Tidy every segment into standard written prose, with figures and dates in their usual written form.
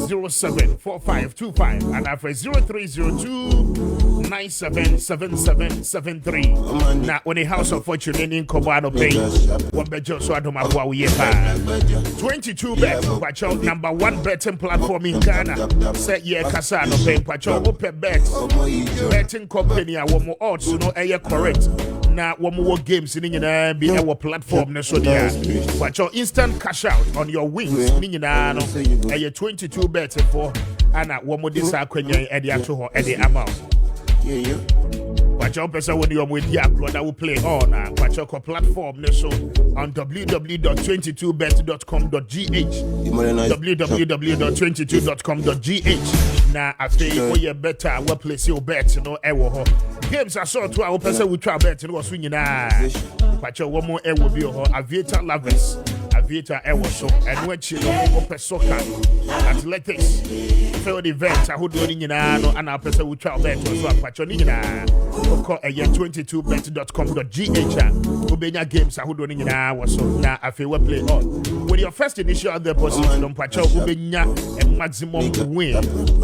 074525 and after 0302977773. Now when the House of Fortune in Kobano pay one bejo so adomabwa we 22 bet pacho number 1 betting platform in Ghana. Set ye kasa no pay pacho open bet betting company a wo odds no eye correct. Na one more games in be our platform na so there. But your instant cash out on your wins no 22 bet for and one more this akwenye e dia to ho e the amount. But your person when you with your brother will play on but your platform na so on www.22bet.com.gh www.22.com.gh na after you better we place your bet no e wo ho. Games I saw to our person we try bet no swing na but your one more e will be Aviator lovers Aviator e was so and when you know soccer athletics field events I would do no and our person we try bet so but your na call 22bet.com.gh ubenya games I would do was so na afi we play on with your first initial deposit on pacho ubenya a maximum win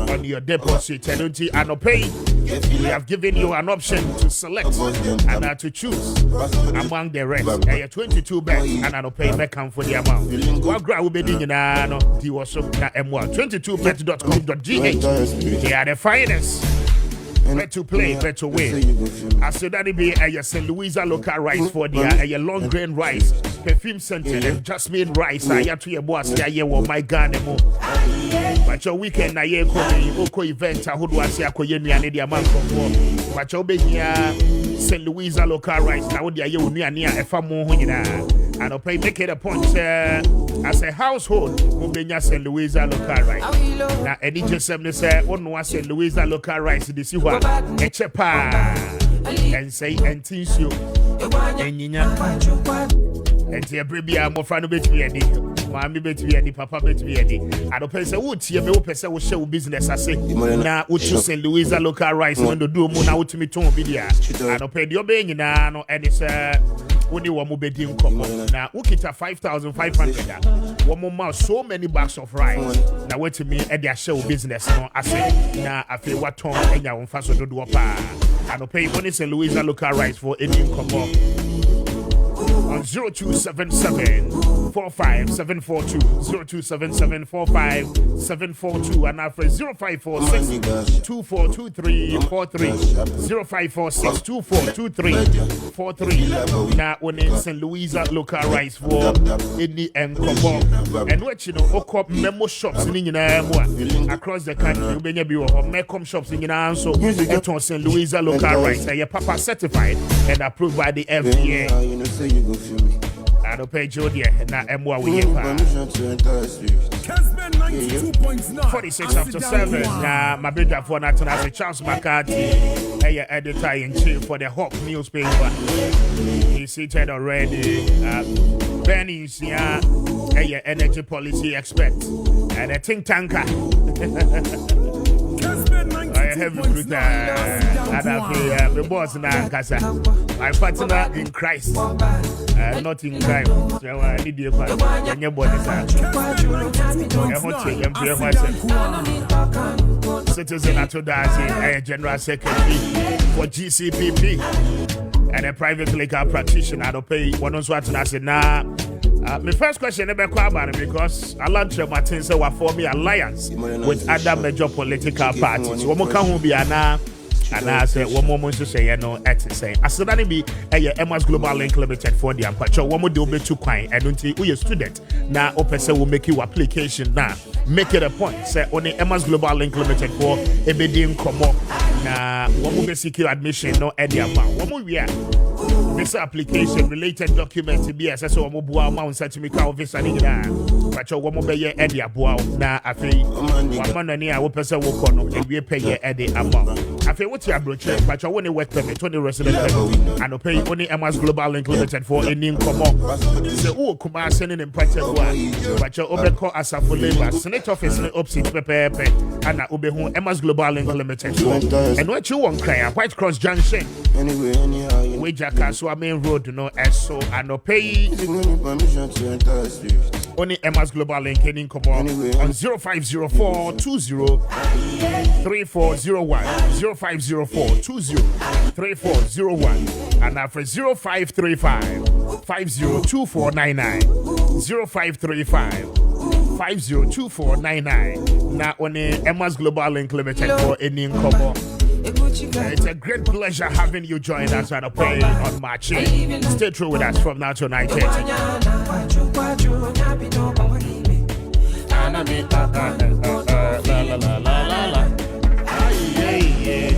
on your deposit and pay. We have given you an option to select and to choose among the rest. 22 bet and I'll pay back for the amount. What grab will be doing now? The was M1 22bet.com.gh. They are the finest. Bet to play, bet to win. I said that it be a St. Louisa local rice for the long grain rice, perfume scented and jasmine rice. I have to your boss, my gun. But your weekend, I hear Oko event. I would want to see a man from but your baby, St. Louisa local rice. Now, would you near a farm more? And I'll pay make it a point as a household. Mubenya St. Louisa local rice. Now, any just say, one was St. Louisa local rice. This is what a chepa and say and teach you. And and the baby, I'm more friend bet me any. Mammy bet me any, Papa bet me any. I don't pay say, would you be person will show business? I say, now, would you St. Louisa local rice when the do moon out to me to video? I don't pay your being now, and it's when you want to be doing now, Ukita 5,500. One more mouth, so many bags of rice. Now, wait to me at their show business. No, I say, now I feel what tone and your fast to do a pa. I don't pay when it's St. Louisa local rice for any income. On 0277 45742 0277457742 and after 0546 242343 0546 242343 now when in St. Louisa local rice for any income and what you know okop memo shops in across the country we be or mecom shops in so eton St. Louisa local rice and your papa certified and approved by the FDA. You know, say you go feel me. I don't pay Jody na M1 we here. Kessben 92.9 46 after 7. Now my brother for Nathan Charles McCarthy, editor in chief for the Hawk newspaper. He's seated already. Benny is here, energy policy expert and a think tanker. I have recruiter and I the boss now, Kasa. My partner in Christ, not in crime. So I need you for your body. Citizen at a general secretary for GCPP and a private legal practitioner. I don't pay one on what I said now. My first question about Kwame because I learned Martin said we form an alliance with other major political parties. One more can be ana and I said one more to say no at say. I said that be a MS Global Link Limited for the ampacho. One more do be too quiet. I don't think we a student now. Opesa will make you application now. Make it a point. Say only MS Global Link Limited for a bidding come up. Now one more secure admission no any amount. One more we are. This application related document to be assessed on mobile amount such me car visa nina. But your woman be ye Eddie Abua na afi 1 man near our person will call no and we pay ye Eddie amount. I feel what you are broaching, but your only work permit 20 resident and pay only MS Global Link Limited for any income. So who come out sending in practice but your overcall as a full labor Senate office opposite pepe and I obey who MS Global Link Limited for. And what you want cry White Cross Junction. Anyway, anyhow, we Jackass main road no so and no pay permission to enter the street. Only Emma's Global Link in Kobo on 0504 20 3401 0504 20 3401 and after 0535 502499 0535 502499. Now only Emma's Global Link Limited for any Kobo. It's a great pleasure having you join us on a play on Maakye. Stay true with us from now to 9:30.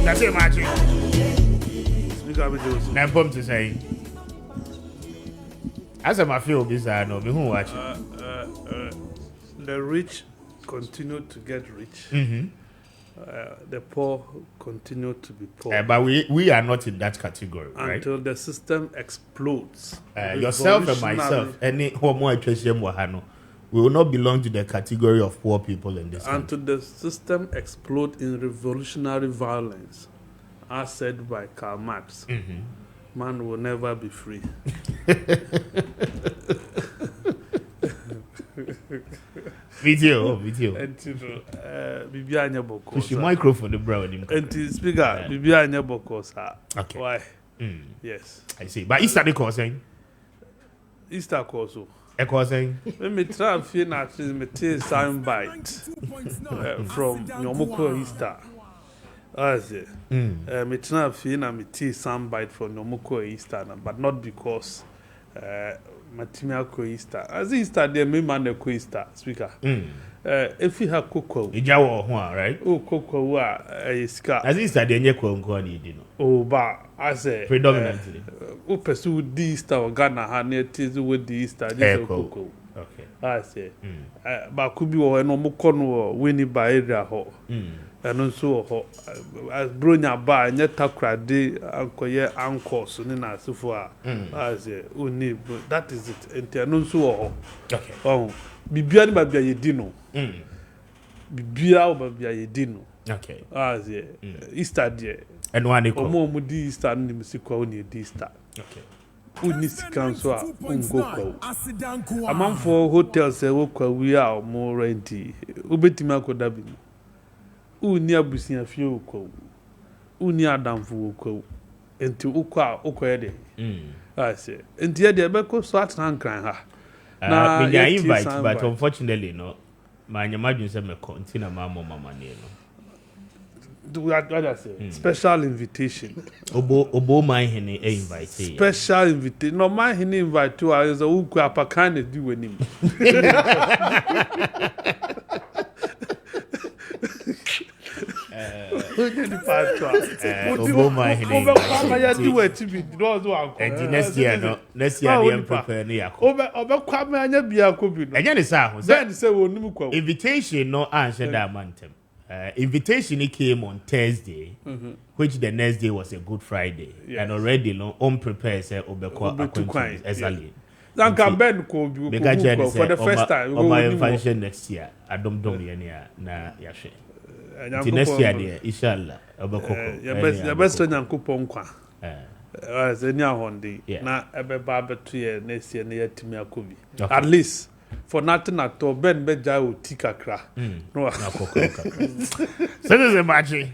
That's it, Maakye. Now, I'm to say, as I feel bizarre, no, me who watch the rich continue to get rich. The poor continue to be poor. But we are not in that category, right? Until the system explodes. Yourself and myself, any homo we will not belong to the category of poor people in this country. Until the system explodes in revolutionary violence, as said by Karl Marx, man will never be free. Video. Bibianya boko. Push your microphone, the brown. And speaker, Bibianya boko, sir. Okay. Why? Yes. I see. But Easter, they call saying? Easter also. I call saying? When me try to feel actually me take sound bite from Nyomoko Easter. I say. Me try to feel na me take sound bite from Nyomoko Easter, but not because Matimia Easter. As Easter, there me man the Easter speaker. If you have cocoa, Ijawo, right? Oh, cocoa, iska. As Easter, then you call you. Oh, but I say predominantly. Who pursue the Easter or Ghana had near tears with the Easter. Cocoa. Okay. I say, but could be or no more corner winning by area hall. And also, as Brunya by Netakra de Uncle Ye Uncle Sunina Sufua. I say, that is it. And Tianunsu. Okay. Oh, Bibian Babia Dino. Bibia Babia Dino. Okay. I say, Easter dear. And one equal. More Moody Easter and the Mississippi Easter. Okay. Who needs to counsel a man for hotels we are more renty. Ubetima Kodabi. Who near Busia few co. Who near Damfu co. And to Uka Okwede. I say. And the other Beko Swat and crying her. Now, I invite, but unfortunately, no. My imagine some continue mamma near. Do I say? Special invitation. Obo my henny invite. Special invitation. No, my henny invite to us. Who could kind of do with him? Obo my henny. And next year, no. Next year, I am prepared. Over Kwame Appiah Kubi. Again, it's out. Then say, invitation, no answer that mountain. Invitation came on Thursday, which the next day was a Good Friday, and already unprepared say Obeko exactly. Then Ben for the first time. My function next year. I don't na yashe. Next year, dear, inshallah. Obeko. Your best friend and coupon qua. As any hondi. Na ebe barber 2 years next year near Timia Kubi. At least. For nothing at all, Ben Beja will tikakra. No, so this is a Maakye.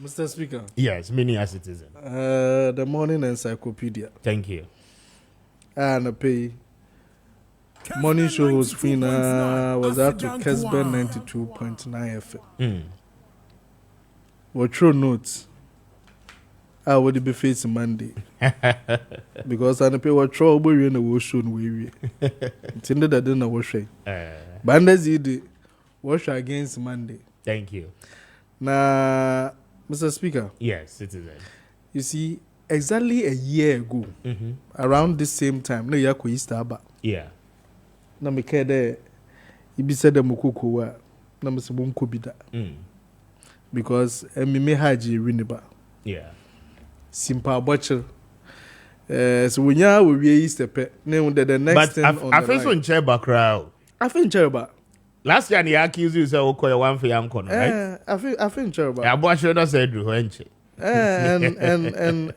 Mr. Speaker. Yes, many as citizen. The morning encyclopedia. Thank you. And pay. Morning show host was out to Kessben 92.9FM. What true notes? I would be facing Monday because I pay what trouble we in the wash on we. Intended that dinner wash. Bandas did wash against Monday. Thank you. Now, Mr. Speaker. Yes, citizen. You see, exactly a year ago, around this same time, no yako Easter ba. Yeah. Na me kede ibi said the mukuku wa na me se bumko bida. Because me haji riniba. Yeah. Simple butcher. So when you we Easter pe, the next thing on I feel so in Cherba crowd. I feel in Cherba. Last year they accused you say Okoye one for young corner, right? I feel in Cherba. I bought you said Ruhenche.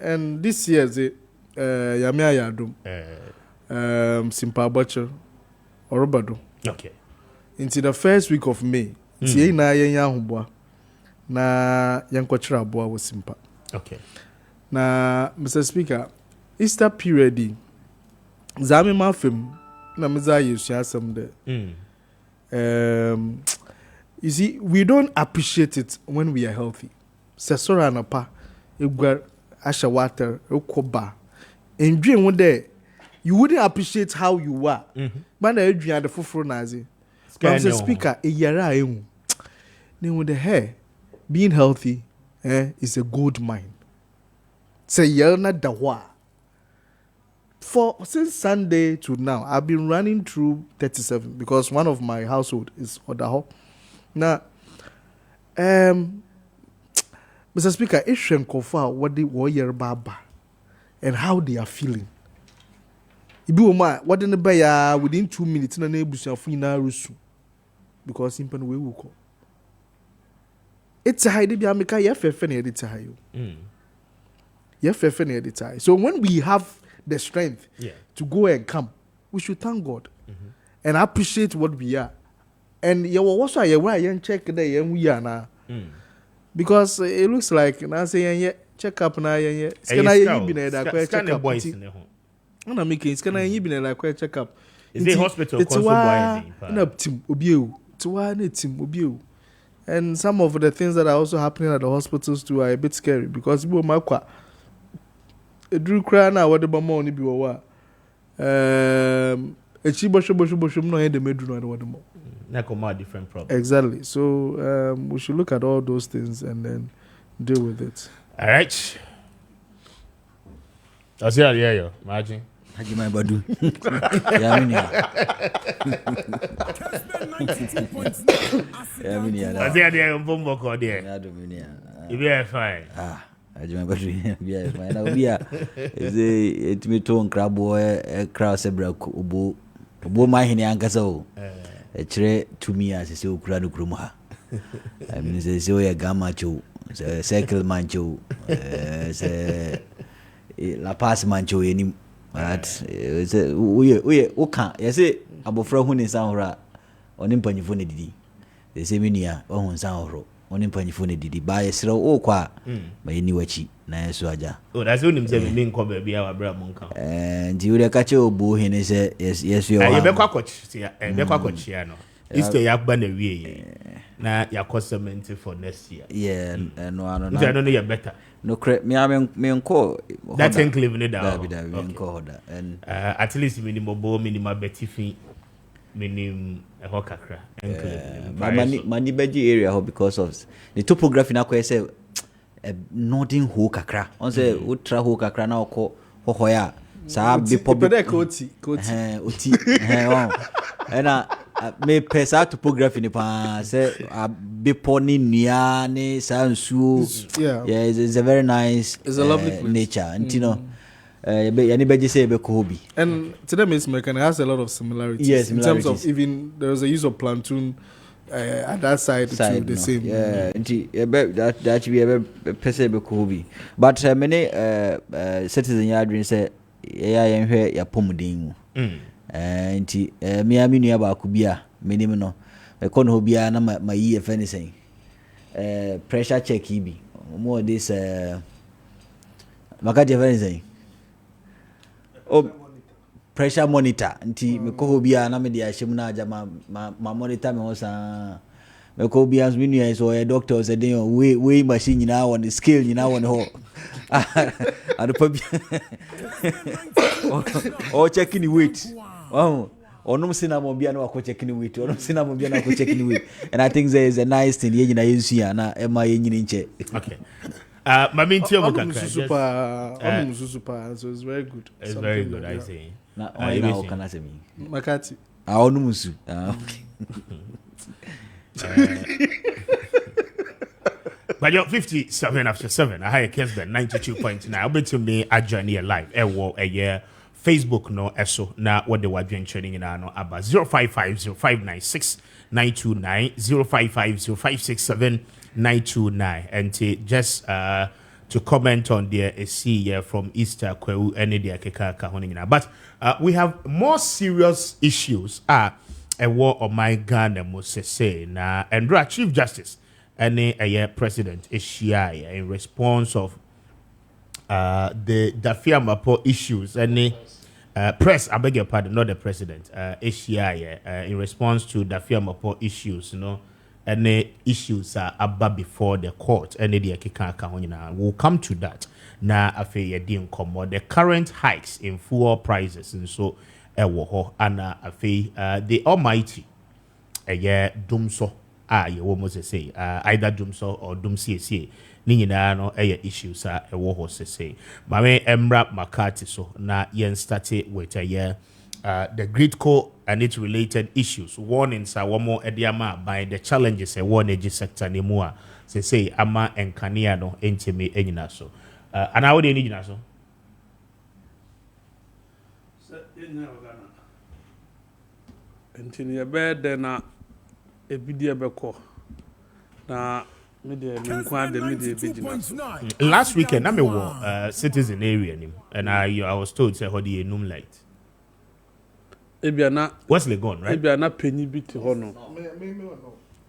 And this year the Yamia Yadum. Simple butcher. Orobado. Okay. Into the first week of May. Tie na yenya hoboa. Na yankwochira aboa wo simpa. Okay. Na Mr. Speaker, Easter period zame mafem na meza yesu asem de. You see, we don't appreciate it when we are healthy. Sesora na pa egwa asha water ekoba. And dream one day you wouldn't appreciate how you are. But na edwan the foforo na aze. Mr. Speaker, e yara emu. Ne with the hair being healthy is a good mind. Say yerna dawa. Since Sunday to now, I've been running through 37 because one of my household is Odaho. Now, Mr. Speaker, Asian Kofa, what they were baba and how they are feeling. Ibu what in the bay within 2 minutes, na nebusi afina rusu because impan we will call. It's a high debut. I'm a FFN editor. FFN editor. So when we have the strength to go and come, we should thank God and appreciate what we are. And you also check the we are now because it looks like now saying check up now. It's gonna be check up. I'm making it's gonna be like check up. Is the hospital? It's why team obiu. It's why team obiu. And some of the things that are also happening at the hospitals too are a bit scary because people makwa. Drew cry now what the mama only be wa. Bosho no end the medru no what the more. Different problem. Exactly. So we should look at all those things and then deal with it. All right. I see you, imagine. Haji my badu. Yeah, mini. I see you on bombo call there. You be fine. Haji my badu. Be fine. Now be it me to crabo crowd sebra obo my hini ankasa o. E kire to me as say okura no krom ha. I mean say o ya gamma cho, circle man cho, say La Paz mancho enim but we oka yese abofra hu ni san hora oni mpanyifo ne didi they say me nia ohun san horo oni mpanyifo ne didi ba yesre o kwa ba yini wachi na yeso aja that's onim say me nko ba bia wa bra monka nti we ka che obo he ne say yes you ye be kwa kochi be kwa kochi ya no Easter ya gba na wie na ya costement for next year no I don't know you better. No crap, me unko. That's enclave in that. And at least minimum betty fee, minimum a hokakra. Mani beji area because of the topography na kwa say a northern ho kakra. On say ultra ho kakra na ko hoya. Sa be public oti. And me pesa topography ni pa say be poni nia ni sansu. Yeah, it's a very nice. It's a lovely place. Nature, and you know, anybody say be Kobe. And today Miss Mekan has a lot of similarities. Yes, in terms of even there was a use of plantain at that side too, the same. Yeah, that should be a pesa be Kobe. But many citizens yardrin say yeah here ya pomudin. Nti me aminu aba akubia menim no e kono hobia na ma yi e fani sen pressure check bi mo this maka je fani sen pressure monitor nti me ko hobia na me dia hyem na aja ma monitor me ho sa me ko hobia minu ya so e doctor say den we machine nyina on the scale nyina on ho adopa bi o checking the weight. Oh, onum cinnamon bia na wako checking weight. Onum cinnamon bia na wako checking weight. And I think there is a nice thing ye nyina yensu na ema ye nyini nche. Okay. Mami ntio mo kakra. Super. So it's very good. It's very good, I say. Na o kana se mi. Makati. Onum su. But you're 57 after 7. I have Kessben 92.9. I'll be to me a journey live. A year. Facebook no eso na what the word training in no about 0550596 0550567 and just to comment on the see here from Easter kweu any dia keka ka honing na but we have more serious issues a war on my Ghana must say na Endra Chief Justice any president Eshia in response of the Dafia Mapo issues any press, I beg your pardon, not the president, Eshia in response to Dafia Mapo issues, any issues are above before the court, any the kika we'll come to that. Na afe yedin komo the current hikes in fuel prices and so ewo ana afe the almighty dumso ye wo mo say either dumso or dumsie ni nyina no issues ewo ho say mame emra makati so na yen start with the grid co and its related issues warnings are one more ediama by the challenges energy sector ni mu a say ama enkania no entime enyina so and how do you need so? Continue bed then a bidia beko na media last weekend I'm a citizen area and I was told say how the num light ebiana Wesley gone right ebiana penny bit hono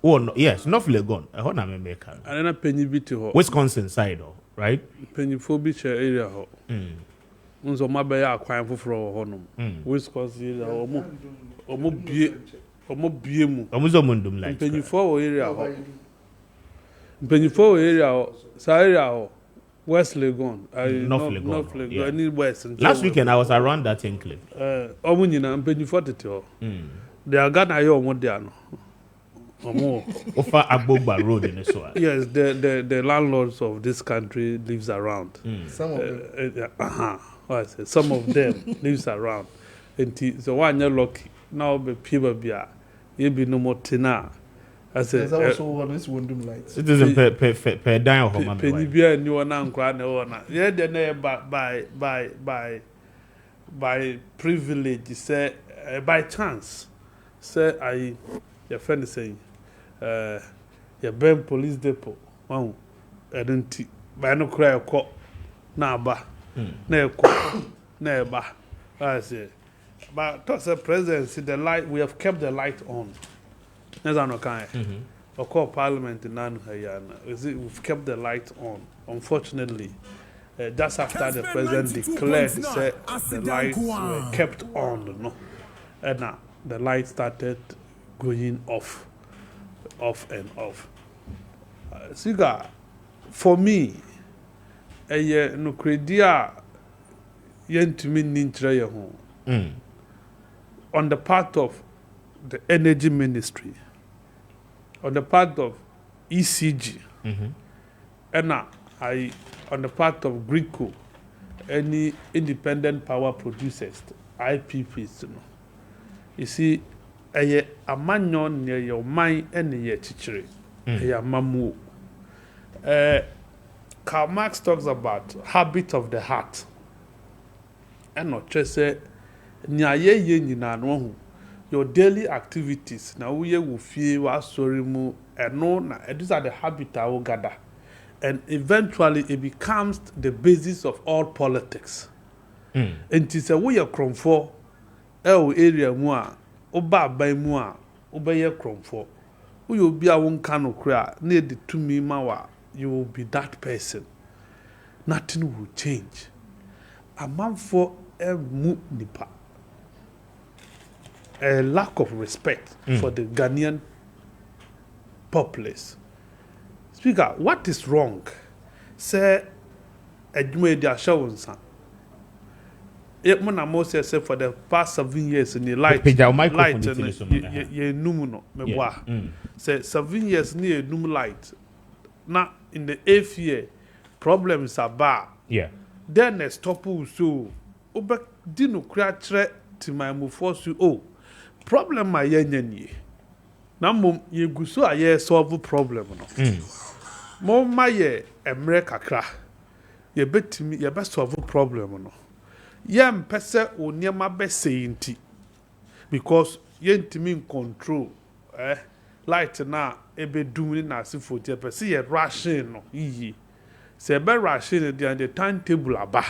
oh no yes not Legon ho na me make and na penny bit ho Wisconsin side right penny phobic area ho unzo mabaya akwan foforo ho no Wisconsin omo bie mu omuzo mundum light penny for area ho penny for area ho sa area ho Wesley gone North Legon any west last weekend I was around that enclave omo nyina penny 40 ho they are gonna yo omo there no Ofa Agbogba Road in Eswa. Yes, the landlords of this country lives around. Some of them. Some of them lives around. And so one you're lucky. Now be people be you be no more tina. I said also what this windom lights. Citizen per down home. Penny be a new one and grand owner. Yeah, then by privilege say by chance. Say I your friend is saying your Ben police depot. Wow, I don't buy no cry a cop. Na ba, na cop, na ba. I say, but talks the presidency, the light we have kept the light on. That's no kind. Of course, Parliament in Nanhayana. We've kept the light on. Unfortunately, just after the president declared, he said the lights were kept on. No, and now the light started going off and off. Siga, for me, no credia yentumi nintre ye ho. On the part of the energy ministry, on the part of ECG, and I on the part of GRICO, any independent power producers, IPPs, you see. A man near your mind and your teacher, a mamu. Karl Marx talks about habit of the heart. And not just say, your daily activities. Now we will feel was sorry mu and no. These are the habits I will gather, and eventually it becomes the basis of all politics. And it is a way of comfort. Area more. Oba by mua, obey a cromfo. We will be a one can of cry, near the 2 me mawa, you will be that person. Nothing will change. A man for a nipa. A lack of respect for the Ghanaian populace. Speaker, what is wrong? Say, a media show son. Yet when I'm most say for the past 7 years in the light ye numuno me say 7 years near num light. Now in the 8th year problems are bad. Yeah. Then a stop so oba dino create to my move force you problem my yenye. Now mum ye guso aye solve problem no. Mom my ye America kra. Ye bet me ye best solve problem no. Yam pese o niema be sayinti because yentimi in control light na ebe dumini na sifo tie pese ye ration no yi se be ration the timetable aba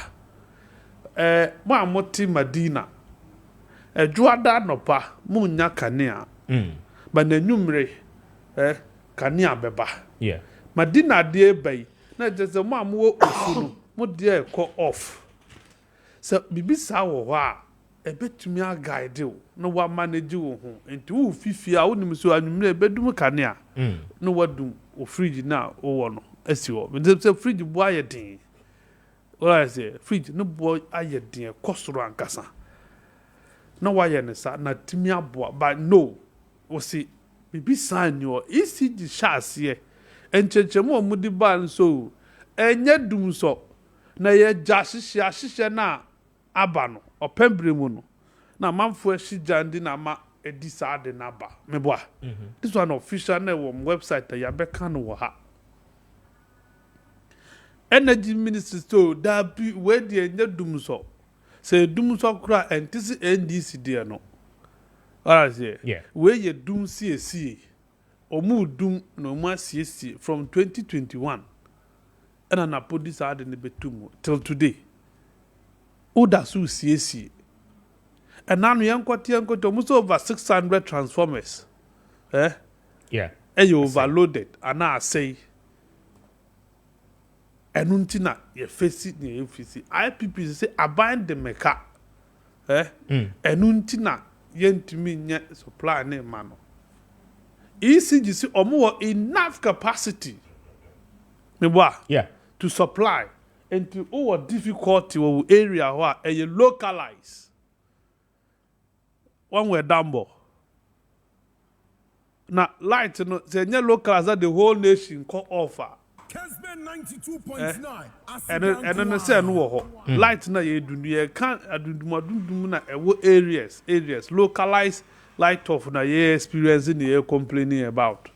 mo amoti Madina Juada no pa munya kanea. But the numere kanea beba. Yeah. Madina dear bay. Na just a man wo ofunu. Mo dear call off. So bibi sawo wa. Ebetumi a guide you. No wa manage you ho. Enti wo fifi a wonim so anwumre bedum kanea. No wadum o fridge na o wo no. Asi wo. Me say fridge bo ayedin. What I say, fridge no boy ayedin kosoro ankasa. No why ne sa na timi aboa but no. We see bibi sign your ECG chassis here. Enchechemo omudi ban so enye dum so na ye hyehyɛ na aba no opembre mu no na manfo ahigya ndi na ma edi saa de na aba meboa this one official na website ya beka no wo ha energy ministry so da bi we de enye dum so say dum so kura entisi NDC de no all right yeah we ye dum CAC omu dum no mu CAC from 2021 and na put this ad in the betum till today oda su CAC and now yankwati almost over 600 transformers yeah you overloaded and I say enuntina ye face ni efisi IPP say abind the meka enuntina yentimi nya supply na ma no ECG see omo enough capacity yeah to supply into our difficulty or area where a localize one way dambo now light no say localize that the whole nation call offer Kessben 92.9 and then say no light na ye do ye can adundum na areas localize light off na ye experiencing ye complaining about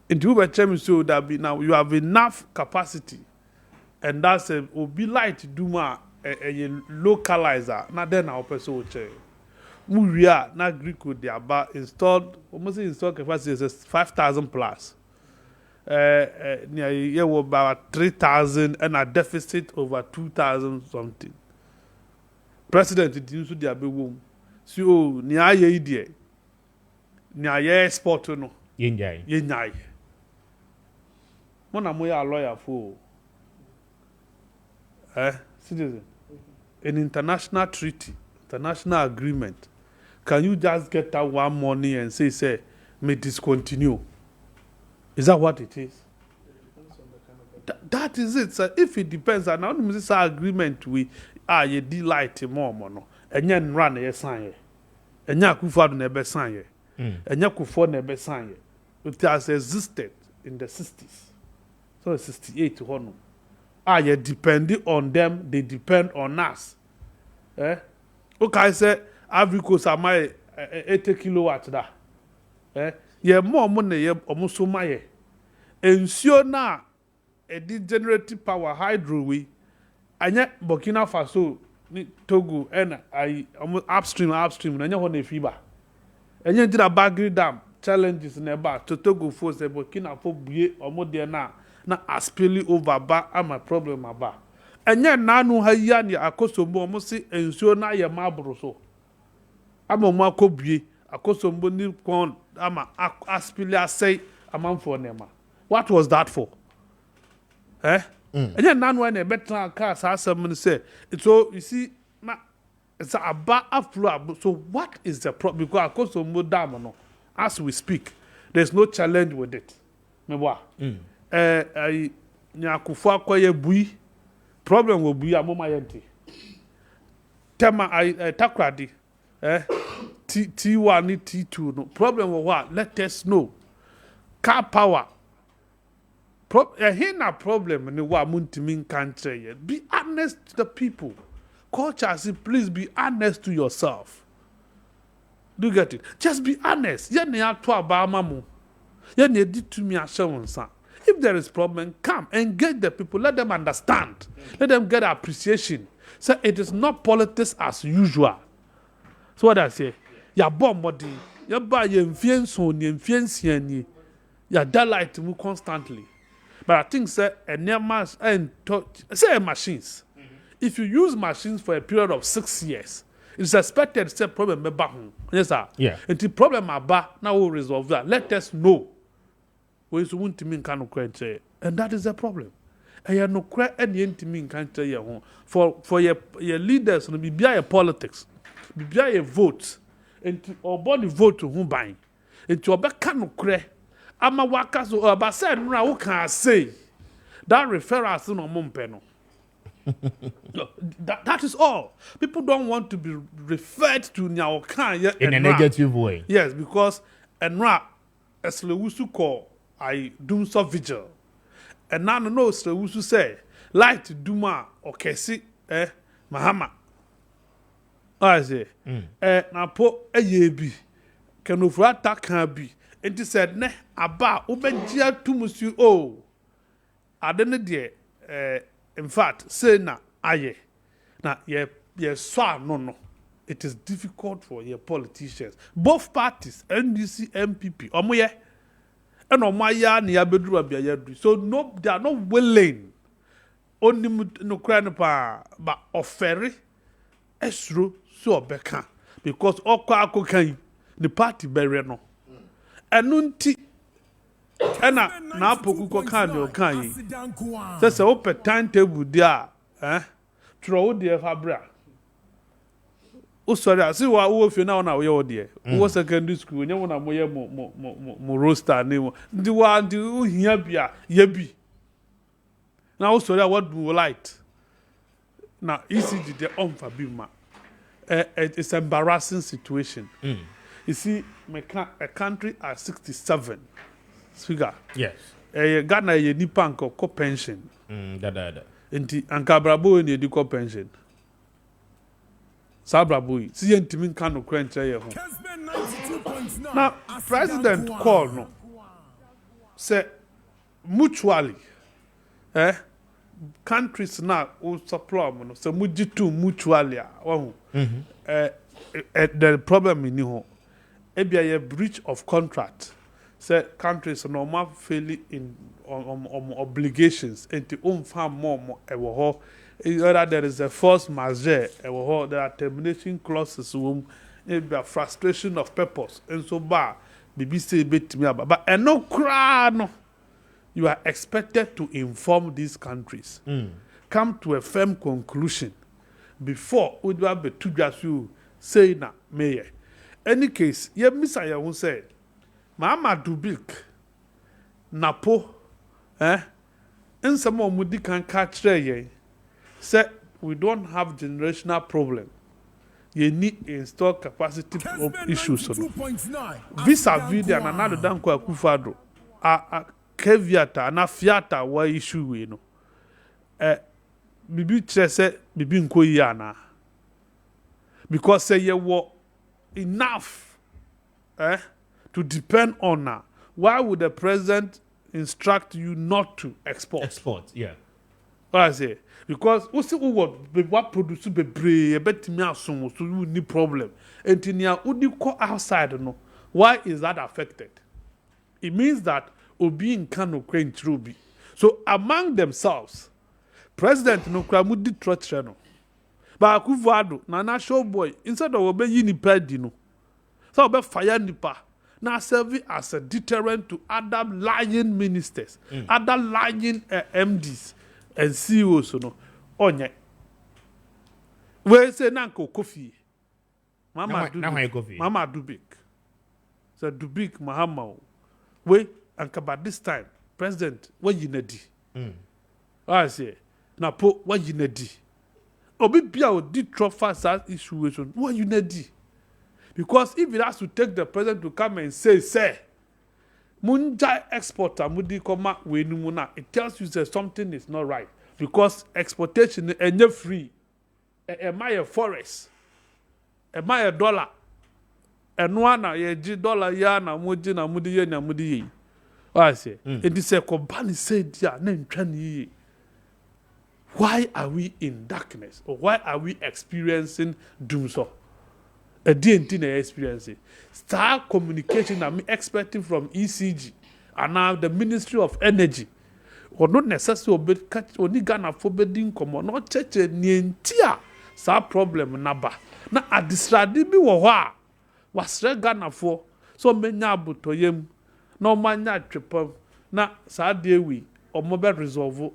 into Uber so that be now you have enough capacity and that's a be light duma a localizer na then our person will change muria na Greek they about installed almost installed capacity is 5,000 plus near about 3,000 and a deficit over 2,000 something president didn't so there be womb so near ye idea near ye export no yenyai Mona moya lawyer for citizen an international treaty, international agreement. Can you just get that one money and say may discontinue? Is that what it is? That is it, sir. If it depends on how this agreement we ye delight more no. And yen run ye sign. And yakufa never sign. And yakufo never sign. It has existed in the 60s. So 68 to honor. You depending on them, they depend on us. Okay, I say Africa are my 80 kilowatt that. Yeah, more money, yeah, almost so my. Ensure now a degenerative power hydro we. And yet Burkina Faso, Togo, and I almost upstream, and you want a fever. And you did a Bagri Dam challenges in about to Togo force the Burkina Faso or more than now. Na aspili over ba ama problem aba enye nanu ha ya ni akosombo mo si ensuo na ye mabro so ama mo akobie akosombo ni kon ama aspili asay amanfo nema what was that for enye nanu na betra ka sa asem say so you see na it's aba afro so what is the problem because akosombo dam no as we speak there's no challenge with it meboa nyakufu akoye bui problem wo bui amoma yente tema takradi T1 ni T2 no problem wo what let us know car power here na problem ni wa muntimi country ye be honest to the people culture say please be honest to yourself do you get it just be honest ye na ato aba amamu ye na edi tumi ahye wonsa. If there is problem, come engage the people. Let them understand. Let them get appreciation. So it is not politics as usual. So what I say, ya bomb body, ya buy your influence, ya daylight move constantly. But I think say say machines. If you use machines for a period of 6 years, It's expected to say problem be back. Yes, sir. Yeah. And the problem about now we'll resolve that. Let us know. We want to mean can and that is the problem. And you no cry any to mean can't tell you for your leaders to be your politics, be your votes, and to or body vote to whom buying. And to obey can cry. I'm a worker so about said no who can say that refer us to no mumpeno. That is all. People don't want to be referred to Nyaokan in a negative way. Yes, because Enra as Lewusu call I do so vigil. And now no Lewusu say light Duma or Kesi Mahama. I say na po yebi kenofra ta kan bi. And he said ne aba obenjia tumusu o adene de in fact, say na aye. Now, ye swa no. It is difficult for your politicians. Both parties, NDC, MPP, omoye, and omaya ni abedru abiyadu. So no, they are not willing. Only no crying pa, but offeri esru so beka because okwa akokan the party bury no. Enunti. Ena na apoku ko kan de o kan yi se open timetable dia throw the fabra o sorry asi wa wo fi na na wo de wo secondary school nya wo na moye mo roster ni mo ndi wa ndi uhia bia ye bi na o sorry what do light na ECG de on fa bi ma it's an embarrassing situation. You see a country at 67 figure. Yes. Ghana ye nipa nko ko pension. Da. Enti anka brabo ni edi ko pension. Sa brabo yi. Si yentimi nka no kwenche ye ho. Kessben 92.9. Now president call no. Say mutually countries now will supply no. So mujitu mutually the problem in ho. Ebia ye breach of contract. Say countries normal failing in obligations and to farm more either there is a force majeure there are termination clauses maybe a frustration of purpose and so bar BBC bit me about but no cry no you are expected to inform these countries come to a firm conclusion before we do have to just you say na mayor any case ye miss I won't say Mama Dubik Napo in some more mudi can catch ye say we don't have generational problem. You need install capacity of issues. Visa video and another danko akufado a caveata and a fiata wa issue we no. Bibi say bibi nko yana. Because say ye were enough to depend on her. Why would the president instruct you not to export? Export, yeah. What I say? Because what produce be brave, bet me so you need problem. And in your go outside, no. Why is that affected? It means that Obi in Kano Crane Truby. So among themselves, President no Kramudi Trotchano. But Akufo-Addo, Nana show boy, instead of obey Yinipedi no. So obey fire nipa. Now serving as a deterrent to other lying ministers, other lying MDs and CEOs. No, onye. We say nanko Kofi, Mama Dubik, so Dubik Mahama. We and about this time, President, what you need? I say, na po what you need? Obi bia o di trophy that issue. What you need? Because if it has to take the president to come and say, Munja exporter, Mudi Koma, Wenumuna, it tells you that something is not right. Because exportation is free. Am I a forest? Am I a dollar? And one a dollar yana, Mudi na Mudi na Mudi. I say, it is a company said, yeah, name Chani. Why are we in darkness? Or why are we experiencing doom so? A DNT experience. Star communication I'm expecting from ECG and now the Ministry of Energy. Or not necessarily but only Ghana forbidding come on not church nientia sa problem naba na adistrade bi wo ho a wasre Ghana for so menya abotoyem na omanya twepam na sa de wi omo be resolve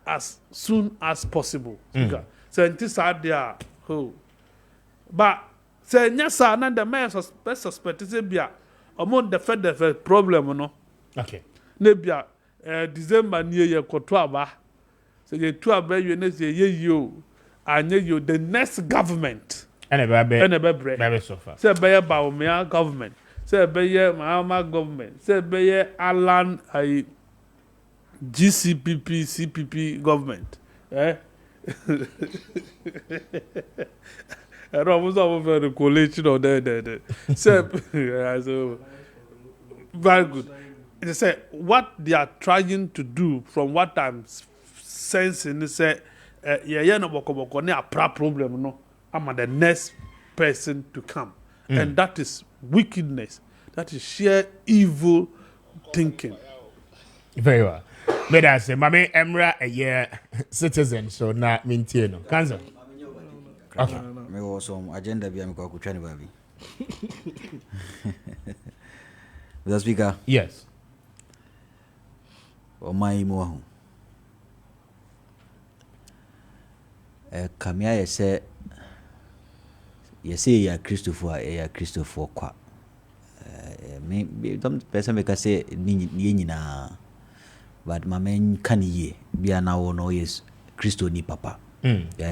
as soon as possible so nti sa de a ho ba say nya sa na the man suspect say bia omo the fed problem no okay na bia December nie ye koto aba say ye tu aba you na say ye yo anye yo the next government and a so far say be ba o me government say be ye my government say be ye Alan GCPP CPP government I was over the college or there. So very good. They say what they are trying to do, from what I'm sensing, they say, yeah, no boko ne a problem, no. I'm the next person to come, and that is wickedness. That is sheer evil thinking. Very well. But I say, Mame Emra a year citizen, so not maintain no. Cancer. Okay. Me was some agenda be am ko kutwani baby. Mr. Speaker. Yes. O mai mo ho. Kamia yese ya Christopher kwa. Me don't person make say ni nyina. But my man can ye be an hour no yes Christo ni papa.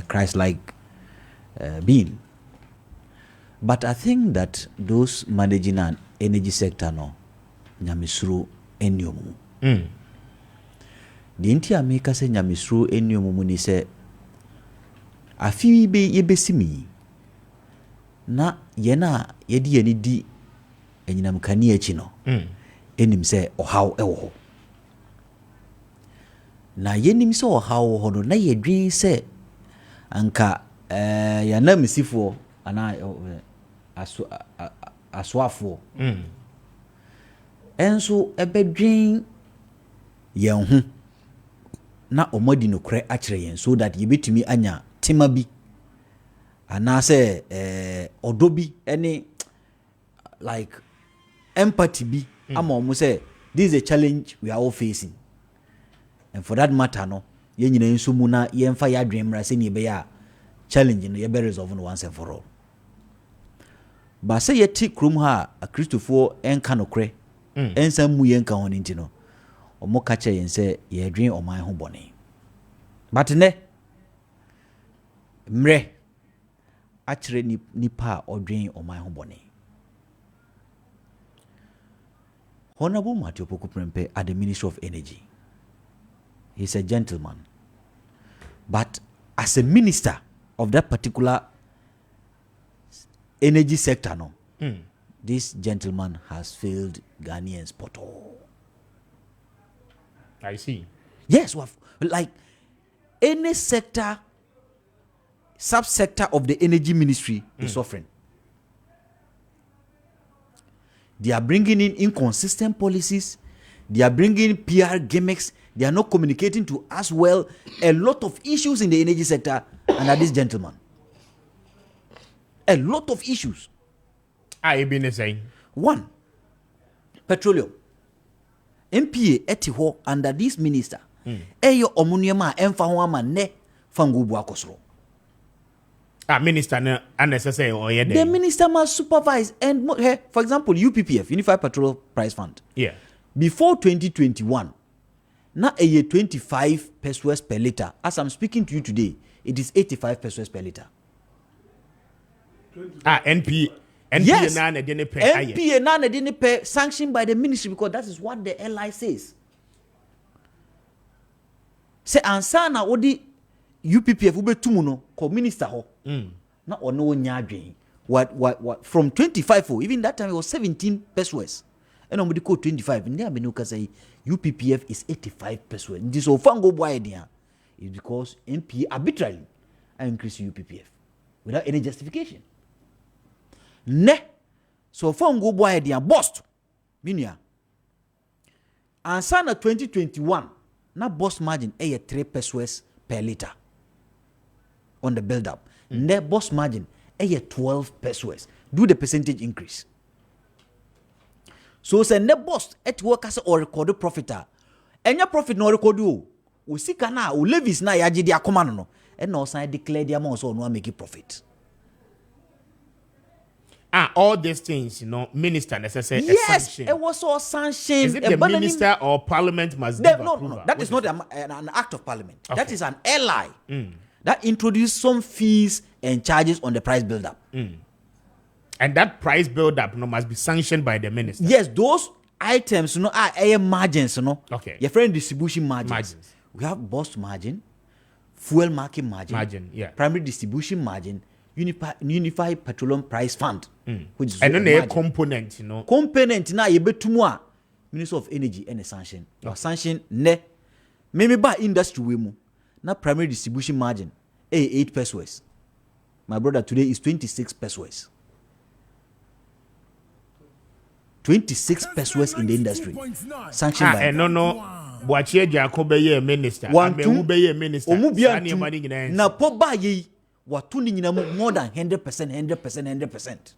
Christ like being. But I think that those managing an energy sector no nyamisru enyomu. The intia make say nyamisru enyomu ni say afi be yebesimi na yena yedi yeni di enyinam kani echi no enim say ohaw ewo na yenim se ohaw ho no na yedwi se anka yana misifo ana aswafo enso ebedwen yen ho na omodi no kre akire yen so that yebetumi anya tema bi ana se odobi any like empathy bi ama omo say this is a challenge we are all facing. And for that matter, no, ye nyina nso mu na ye mfa ya adwemra se ni be ya challenge no ye be resolve no once and for all. Ba se ye ti krum ha a Christopher enka no kre. Ensa mu ye nka ho nti no. Omo ka che yen se ye adwen oman ho bone. But ne mre a kire nipa odwen oman ho bone. Honorable Maakye Prempe at the Ministry of Energy. He's a gentleman. But as a minister of that particular energy sector, no, this gentleman has failed Ghanaians poto. I see. Yes, like any sector, subsector of the energy ministry is suffering. They are bringing in inconsistent policies. They are bringing PR gimmicks. They are not communicating to us well. A lot of issues in the energy sector under this gentleman. A lot of issues. I've been saying. One, petroleum. MPA etiho under this minister. Eyo omuniema emfa ho ama ne fangubu akosro. Minister na unnecessary or the minister must supervise and for example UPPF, Unified Petroleum Price Fund. Yeah. Before 2021, now a year 25 pesos per liter. As I'm speaking to you today, it is 85 pesos per liter. NPA yes. NPA didn't pay sanctioned by the ministry because that is what the LI says. Say ansana odi UPPF ube tumuno ko minister ho. Na ono nyadwen. What from 25 even that time it was 17 pesos. And on the code 25 and there menuka say UPPF is 85 pesos. This ofango boy there is because MP arbitrarily increase UPPF without any justification. Ne so ofango boy there bust minia. Ansana 2021 na bust margin 3 pesos per liter on the build up. Net boss margin, 12 pesos. Do the percentage increase. So say net boss at work as or record profit. And your profit no record you. We see kana o levies na yaji di akoma no. And no sign declare the amount so no make it profit. All these things, minister necessary. Yes, it was all sanctioned. Is it the minister or parliament must give approval? No. That is not an act of parliament. Okay. That is an ally that introduced some fees and charges on the price build-up. And that price build-up must be sanctioned by the minister. Yes, those items, are margins, Okay. Your friend distribution margins. We have boss margin, fuel market margin, primary distribution margin, unified petroleum price fund, which is and then a component, Component na ye betumwa Minister of Energy and a sanction. Sanction ne maybe by industry we mu na primary distribution margin 8 pesos. My brother today is 26 pesos. 26 pesos in the industry. Sanctioned by Boachie Jacob be minister. One be minister. Na po ba ye watuni nyina more than 100%,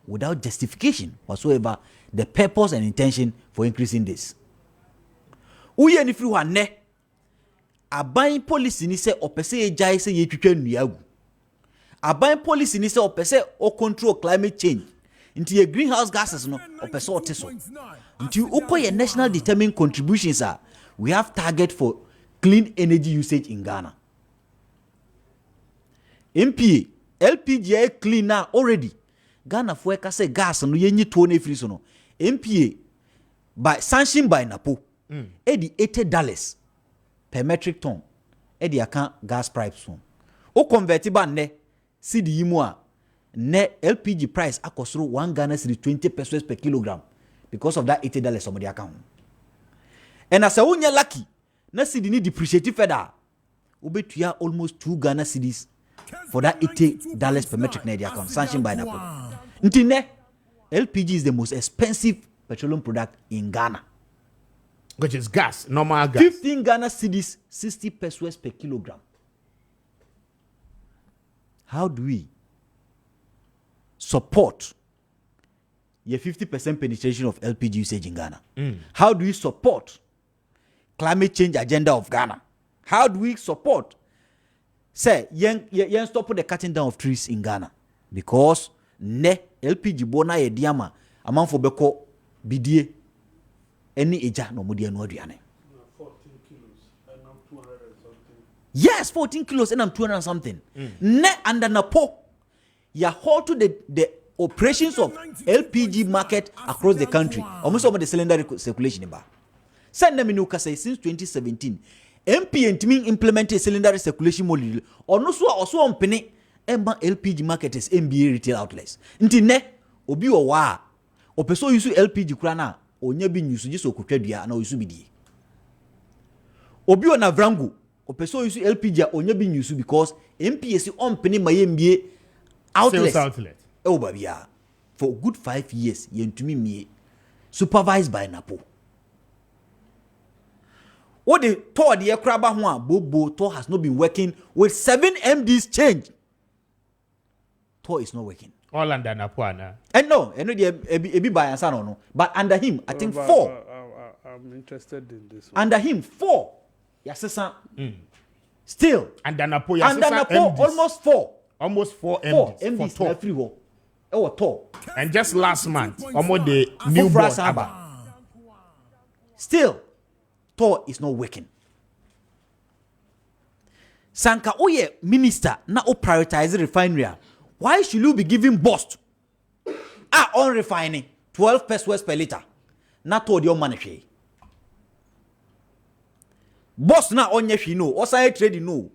without justification whatsoever, the purpose and intention for increasing this. Uye ni free one ne aban policy ni se opese ejai se ye twetwa nnuagu. Aban policy ni se opese o control climate change. Into your greenhouse gases no opese o teso. Into ukoye national determined contributions we have target for clean energy usage in Ghana. MPA, LPG clean now already. Ghana for say gas no yenyi to na free so no. MPA by sanctioned by NAPO. Edi $80 per metric ton. Edi account gas price so. O convert ba ne CD yimu a ne LPG price akosoro 1 Ghana cedi 20 pesos per kilogram because of that $80 on the account. And as a unya lucky, na CD ni depreciate further. Ubetuya almost 2 Ghana cedis for that $80 per metric ton account sanctioned by NAPO. Ntine LPG is the most expensive petroleum product in Ghana. Which is gas, normal gas. 15 Ghana cedis, 60 pesos per kilogram. How do we support your 50% penetration of LPG usage in Ghana? How do we support climate change agenda of Ghana? How do we support, say, yen stop the cutting down of trees in Ghana? Because ne LPG bona ye diama amount for beko bidie any eja no mudia no aduane. 14 kilos and I'm 200 and something. Yes, 14 kilos and I'm 200 and something. Ne under napo ya hold to the operations of LPG market across the country. Almost over the cylinder circulation in bar. Send them in Ukasa since 2017. MP and Timing implemented cylinder circulation model or no so also on penny Emma LPG market is MBA retail outlets. Nti ne obi o wa opeso use LPG krana onya bi nyusu je so kotwadua na osu bidie. Obi o na vrango opeso use LPG a onya bi nyusu because MPS on penny my MBA outlets. Sales outlet. Oh babia for good 5 years yentumi mie supervised by NAPO. What the tour the akraba ho a bobo tour has not been working with 7 MDs change. Tour is not working. All under Napuana. And no, and no ebi by answer no. But under him, I think 4. I'm interested in this one. Under him 4. Yes, still. Under Napo, almost 4. Almost 4 MDs. MDs for everywhere. Oh, tour. And just last month, almost the newborn Abba. Still, tour is not working. Sanka oye minister na o prioritize refinery. Why should you be giving boost? On refining 12 pesos per liter. Na to your money. Boss na onye hwi no, osai trade no.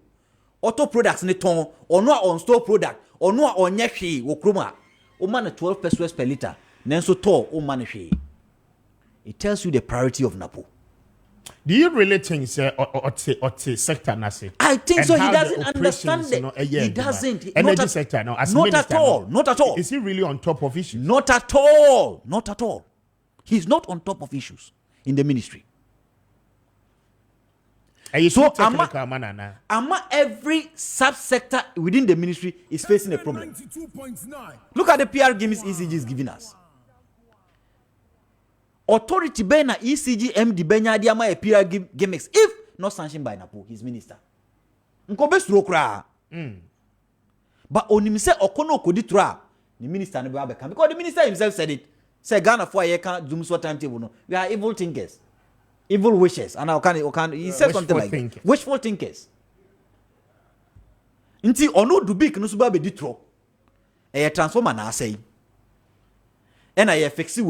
Auto products ne ton, or no on store product, or no onye hwi wo kroma. O man 12 pesos per liter. Nenso to o man hwi. It tells you the priority of NAPO. Do you really think or sector nasi? I think and so. He doesn't understand it. He doesn't. Energy sector no, as not minister, at all. No. Not at all. Is he really on top of issues? Not at all. Not at all. He's not on top of issues in the ministry. So ama every subsector within the ministry is facing a problem. 92.9. Look at the PR gimmicks ECG is giving us. Authority bena ECG MD benya diama a PR gimmicks if not sanctioned by Napo, his minister. Nkobe strokra. But onim say okono koditra, the minister never become because the minister himself said it. Say Ghana for a can't do so timetable. No, we are evil thinkers, evil wishes, and can he said something like that. Wishful thinkers. Inti ono do big no suba be ditro. E transformer na say. And I fix it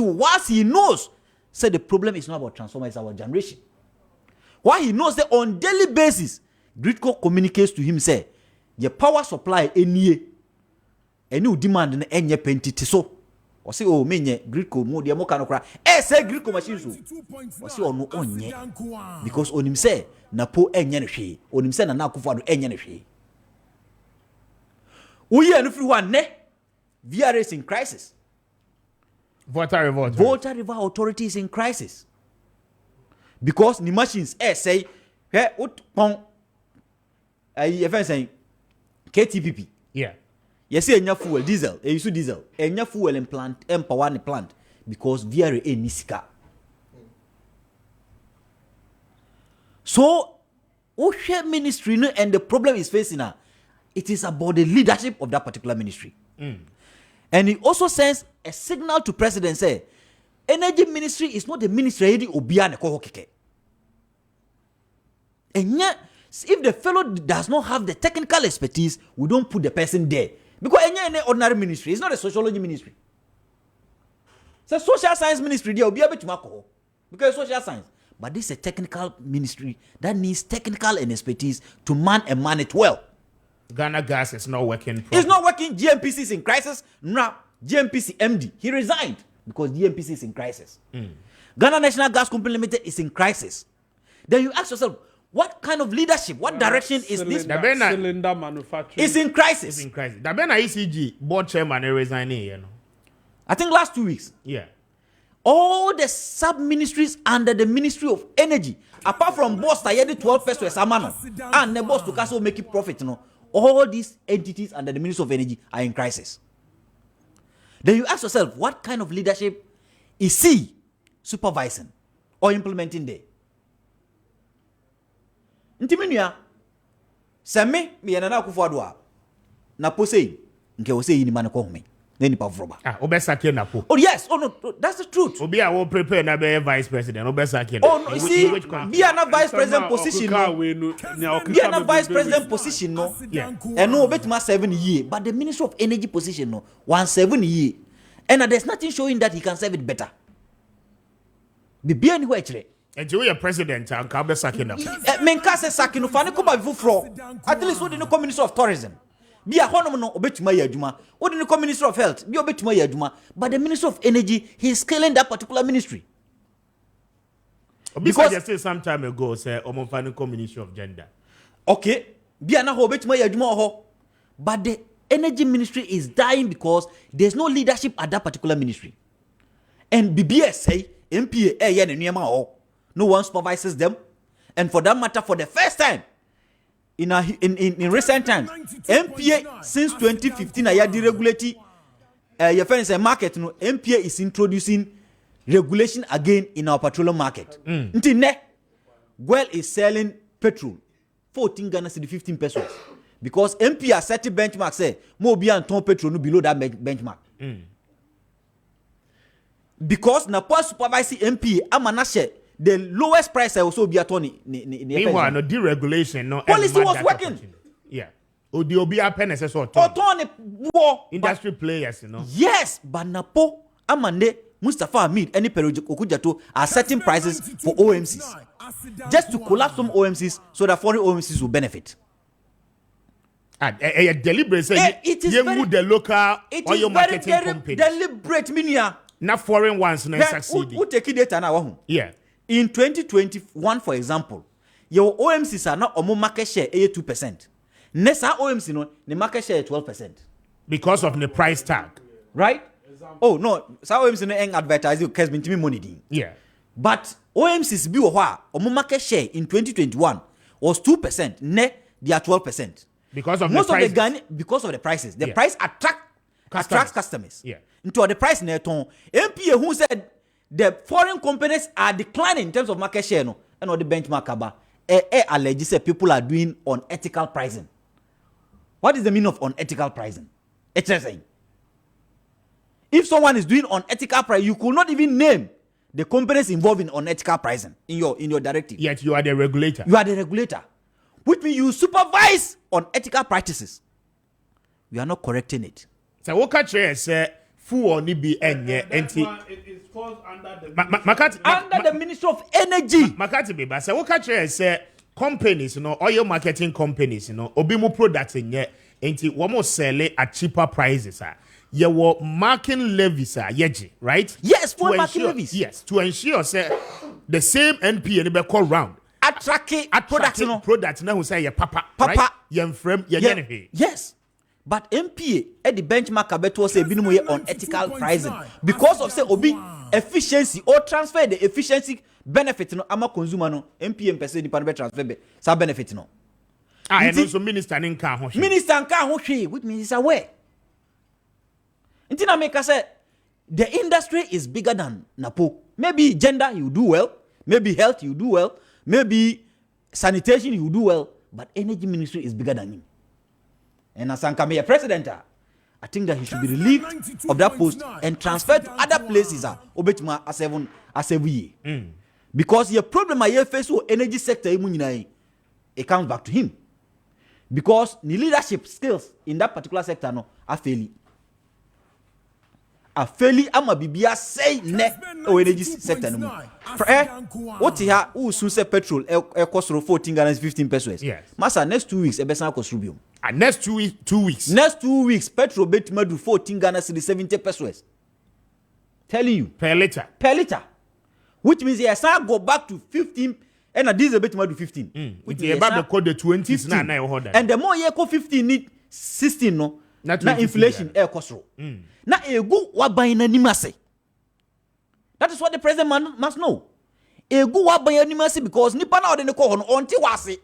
once he knows. Say the problem is not about transformer, it's our generation. Why he knows that on daily basis, Gridco communicates to him say, the power supply any demand in any pentity so. Or say, oh, menye Gridco mo dia mo kanokra. Say Gridco machine so. Or say no onye. Because on him say na po enye ne hwe. On him say na akufo ado enye ne hwe. Uye no free one ne. VRA is in crisis. Volta River Authority is in crisis. Because the machines say hey pon saying KTPP. Yeah. Yes, enya fuel diesel, use diesel. Enya fuel and plant empower the plant because VRA nisika. So Oshe ministry and the problem is facing her. It is about the leadership of that particular ministry. And he also sends a signal to president say energy ministry is not the ministry obiane ko hokeke. And yet, if the fellow does not have the technical expertise, we don't put the person there. Because any ordinary ministry, it's not a sociology ministry. It's a social science ministry. There will be able to make because it's social science. But this is a technical ministry that needs technical and expertise to man and man it well. Ghana Gas is not working properly. It's not working. GMPC is in crisis. Now, GMPC MD, he resigned because GMPC is in crisis. Ghana National Gas Company Limited is in crisis. Then you ask yourself, what kind of leadership, what direction is this? Cylinder manufacturing. It's in crisis. It's in crisis. The Bena ECG board chairman resigning, you know. I think last 2 weeks. Yeah. All the sub-ministries under the Ministry of Energy, apart from boss that had 12 first was Amano, and the boss to castle making profit, you know, all these entities under the Ministry of Energy are in crisis. Then you ask yourself, what kind of leadership is he supervising or implementing there? Ntiminua, seme me yana kufu adwa na posei nke osei ni manako home na nipa vroba. Obesake na po. Oh yes, oh no, that's the truth. Obi a wo prepare na be vice president, obesake. Oh no, you see, be a vice president position no. Be a vice president position no. Yeah. And no bet 7 years, but the Ministry of Energy position no 17 years. And there's nothing showing that he can serve it better. Be anywhere actually. And you are president and Kabe Sakina. Menka se Sakino Fani Kuba Vufro. At least what in the Minister of Tourism. Be a honoman obetuma yajuma. What in the Minister of Health? Be obetuma yajuma. But the Minister of Energy, he's scaling that particular ministry. Because you said some time ago, say Omofani Ministry of Gender. Okay. Be a na obetuma yajuma ho. But the energy ministry is dying because there's no leadership at that particular ministry. And BBS say MPA no one supervises them, and for that matter, for the first time in recent times, MPA since 2015, I had deregulated your friends and market. No, MPA is introducing regulation again in our petroleum market. Until now, Well is selling petrol 14 Ghana cedi 15 pesos because MPA has set a benchmark say more be and ton petrol no below that benchmark. Because na poor supervising MP amanashe the lowest price I also be at on meanwhile no deregulation no policy was working. Yeah. Odi obi apen ese so industry players, you know. Yes, but napo amande Mustafa Hamid any periodic Okujato are setting prices for OMCs just to collapse some OMCs so that foreign OMCs will benefit. Deliberate say it is very, the local oil marketing companies. Deliberate meaning not foreign ones no succeed. Who take data now? Yeah. In 2021, for example, your OMCs are now on market share 2%. Next OMC no, the market share 12%. Because of the price tag. Right? Oh no, so OMC no advertising Kessben money din. Yeah. But OMC's bi wo ho a omo market share in 2021 was 2%. Ne they are 12%. Because of most the of prices. the Ghana, because of the prices. The price attracts customers. Yeah. Into the price na ton. MPA who said the foreign companies are declining in terms of market share no and all the benchmark aba. Allege say people are doing unethical pricing. What is the meaning of unethical pricing? It's saying if someone is doing unethical pricing, you could not even name the companies involved in unethical pricing in your directive. Yet you are the regulator. You are the regulator, which means you supervise unethical practices. We are not correcting it. So what catch say full on be enye enti It falls under the Under the Ministry of Energy. Makati be but say what catch say companies, oil marketing companies, obi mu products enye enti womo sell it at cheaper prices ye were marking levies right? Yes, to for marking ensure, levies. yes, to ensure say the same NPA be call round Attract products now who say ye papa right? Ye frame ye yenhe. Yes. But MPA at the benchmark abeto say binumu ye unethical pricing because of say obi efficiency or transfer the efficiency benefit no ama consumer no MPA mpese nipa no be transfer be sa benefit no. And also minister nka ho. Minister nka ho hwe which means is aware. Intina make say the industry is bigger than Napo. Maybe gender you do well, maybe health you do well, maybe sanitation you do well, but energy ministry is bigger than him. And as Ankame president, I think that he should be relieved of that post and transferred to other places. Obetima as every year. Because the problem I face with energy sector, it comes back to him. Because the leadership skills in that particular sector no are failing. A fairly ama bibia say ne o energy sector no what here who soon say petrol cost 14 Ghana 15 pesos. Yes. Masa next 2 weeks e be san cost rubium. And next 2 weeks. Next 2 weeks petrol bet do 14 Ghana 70 pesos. Telling you Per liter. Which means yes I go back to 15 and a diesel bet do 15. Which is about the code the 20s na and the more you go 15 need 16 no na inflation air cost ro. Na egu waban na nimase. That is what the president must know. Egu waban na nimase because nipa na ode ne ko hono onti wase.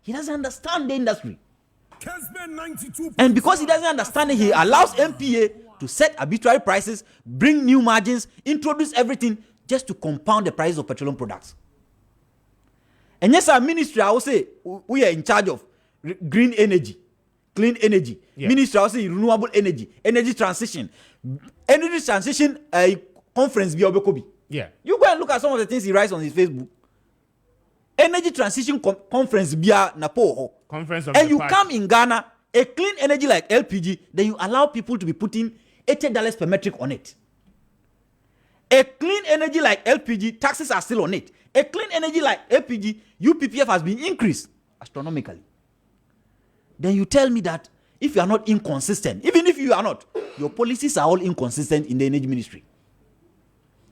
He doesn't understand the industry. Kessben 92.9 And because he doesn't understand it, he allows MPA to set arbitrary prices, bring new margins, introduce everything just to compound the price of petroleum products. And yes, our ministry, I will say, we are in charge of green energy. Clean energy, ministry also renewable energy transition conference be obekobi. Yeah. You go and look at some of the things he writes on his Facebook. Energy transition conference be na po Conference of and the you party. come in Ghana, a clean energy like LPG, then you allow people to be putting $80 per metric on it. A clean energy like LPG, taxes are still on it. A clean energy like LPG, UPPF has been increased astronomically. Then you tell me that if you are not inconsistent, even if you are not, your policies are all inconsistent in the energy ministry.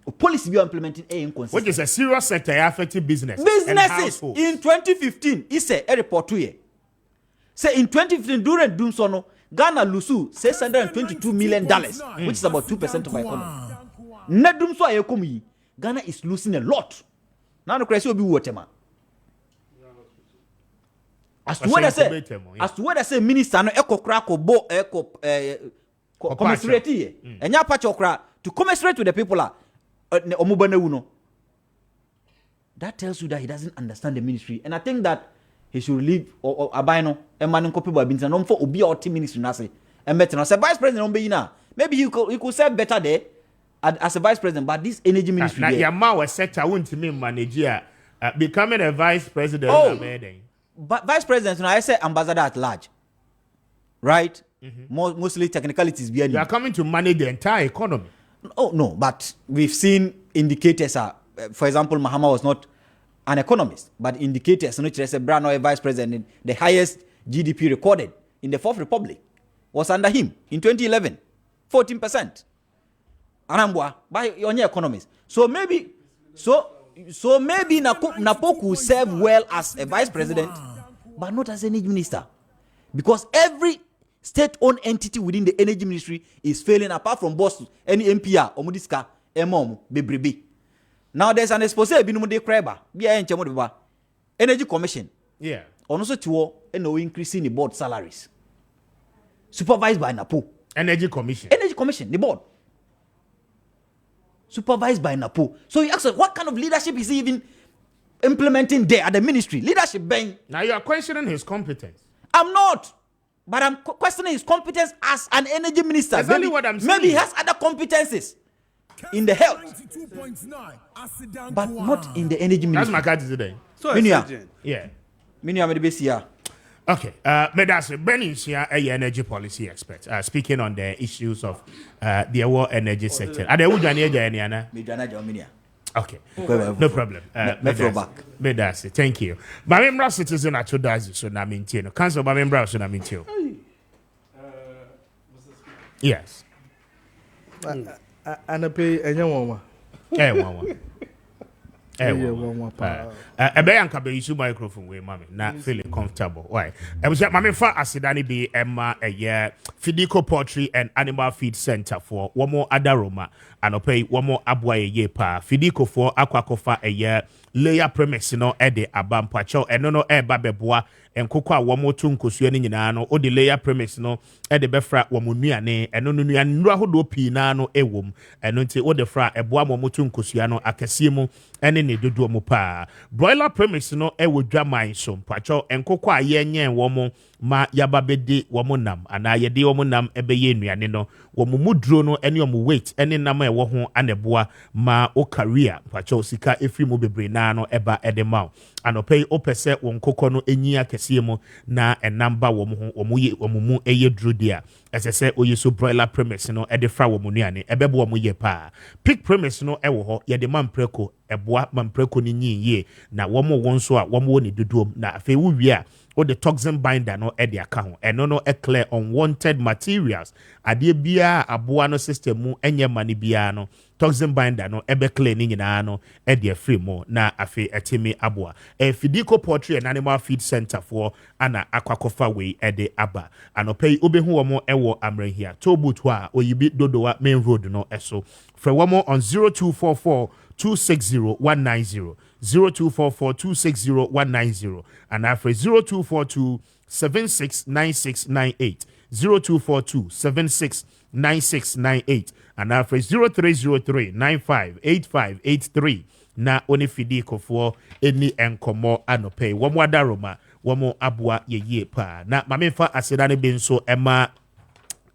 A policy you are implementing is inconsistent. Which is a serious sector affecting business. Businesses in 2015, it's a report to you. Say in 2015, during Doomsono, Ghana losu $622 million, which is about 2% of our economy. Net Doomso ayekomi, Ghana is losing a lot. Now the crisis will be waterman. As to what I say, minister no eko kra ko bo eko commiserate here. Enya pa chokra to commiserate to the people omubane uno. That tells you that he doesn't understand the ministry, and I think that he should leave or abino e man nko people bin no for obi or team ministry na say e metna say vice president on be na maybe you could say better there as a vice president, but this energy ministry now your ma was sector won't me manage becoming a vice president But vice president, I say ambassador at large, right? Mostly technicalities. You are coming to manage the entire economy. Oh no, but we've seen indicators. For example, Mahama was not an economist, but indicators. Brown or vice president, the highest GDP recorded in the Fourth Republic was under him in 2011, 14%. Anambwa by your economist. So maybe Napo could serve well as a vice president, but not as an energy minister. Because every state-owned entity within the energy ministry is failing, apart from boss, any MPR, Omudiska, Emom, Bebrebe. Now there's an expose binum de creba. Be a enchemo Energy Commission. Yeah. Also to no increasing the board salaries. Supervised by NAPO. Energy Commission, the board. Supervised by NAPO. So you ask us, what kind of leadership is he even implementing there at the ministry? Leadership bang. Now you are questioning his competence. I'm not. But I'm questioning his competence as an energy minister. Exactly what I'm saying. Maybe he has other competences in the health. 92.9 But not in the energy That's ministry. my card today. So Yeah. Okay. That's Benny here, a energy policy expert, speaking on the issues of the war energy sector. Are there okay. No problem. Medasi. Thank you. My member citizen at Tudazi, so na maintain. Council my member so na maintain. Yes. And pay any one. Ebeyanka be issue microphone we mama na feeling comfortable. Why? I was mama fa asidani be Emma a year Fidico Poultry and Animal Feed Center for one more Adaroma and pay one more Abwa a year pa Fidico for Aquacofa a year layer premise no ede abampacho and no babeboa and kokwa one more tunkusuani nyinano o the layer premise no ede befra wamunuane and no nua hodo pinano ewom and until o the fra eboa motunkusuano akasimu ene ne dodo mu pa broiler premise no ewo dwaman so mpacho and kokwa yenye womo ma yababede womonam ana yede womonam ebeye nuane no womudro no ene omu weight ene nam ewo ho aneboa ma o career mpacho sika efri mu bebre na no eba edemau anopei opese won kokko no enyi akese mu na enamba wo mu omumu eye duro dia esese oyeso broiler premise no edefra wo mu nuane ebebo wo mu ye pa pig premise no ewo ho yede mampreko eboa mampreko ni nyiye na wo mu wonso a wo mu ni dodom na afi wo wi a o the toxin binder no ede aka ho eno no clear unwanted materials ade bia aboa no system mu enye mani bia no toxin binder no ebe clear ni nyina no ede free mo na afi etimi aboa Fidico Poultry and Animal Feed Center for ana akwakofa we ede aba anopei obehu wo mo ewo amrehia tobutu a oyibi dodowa main road no eso for one more on 0244 260 0244 260 and after 0242 769698 0242 769698 and after 0303 958583 na oni Fidico for any enkomo anope womo adaroma womo abua yeye pa na mamefa asedane benso ema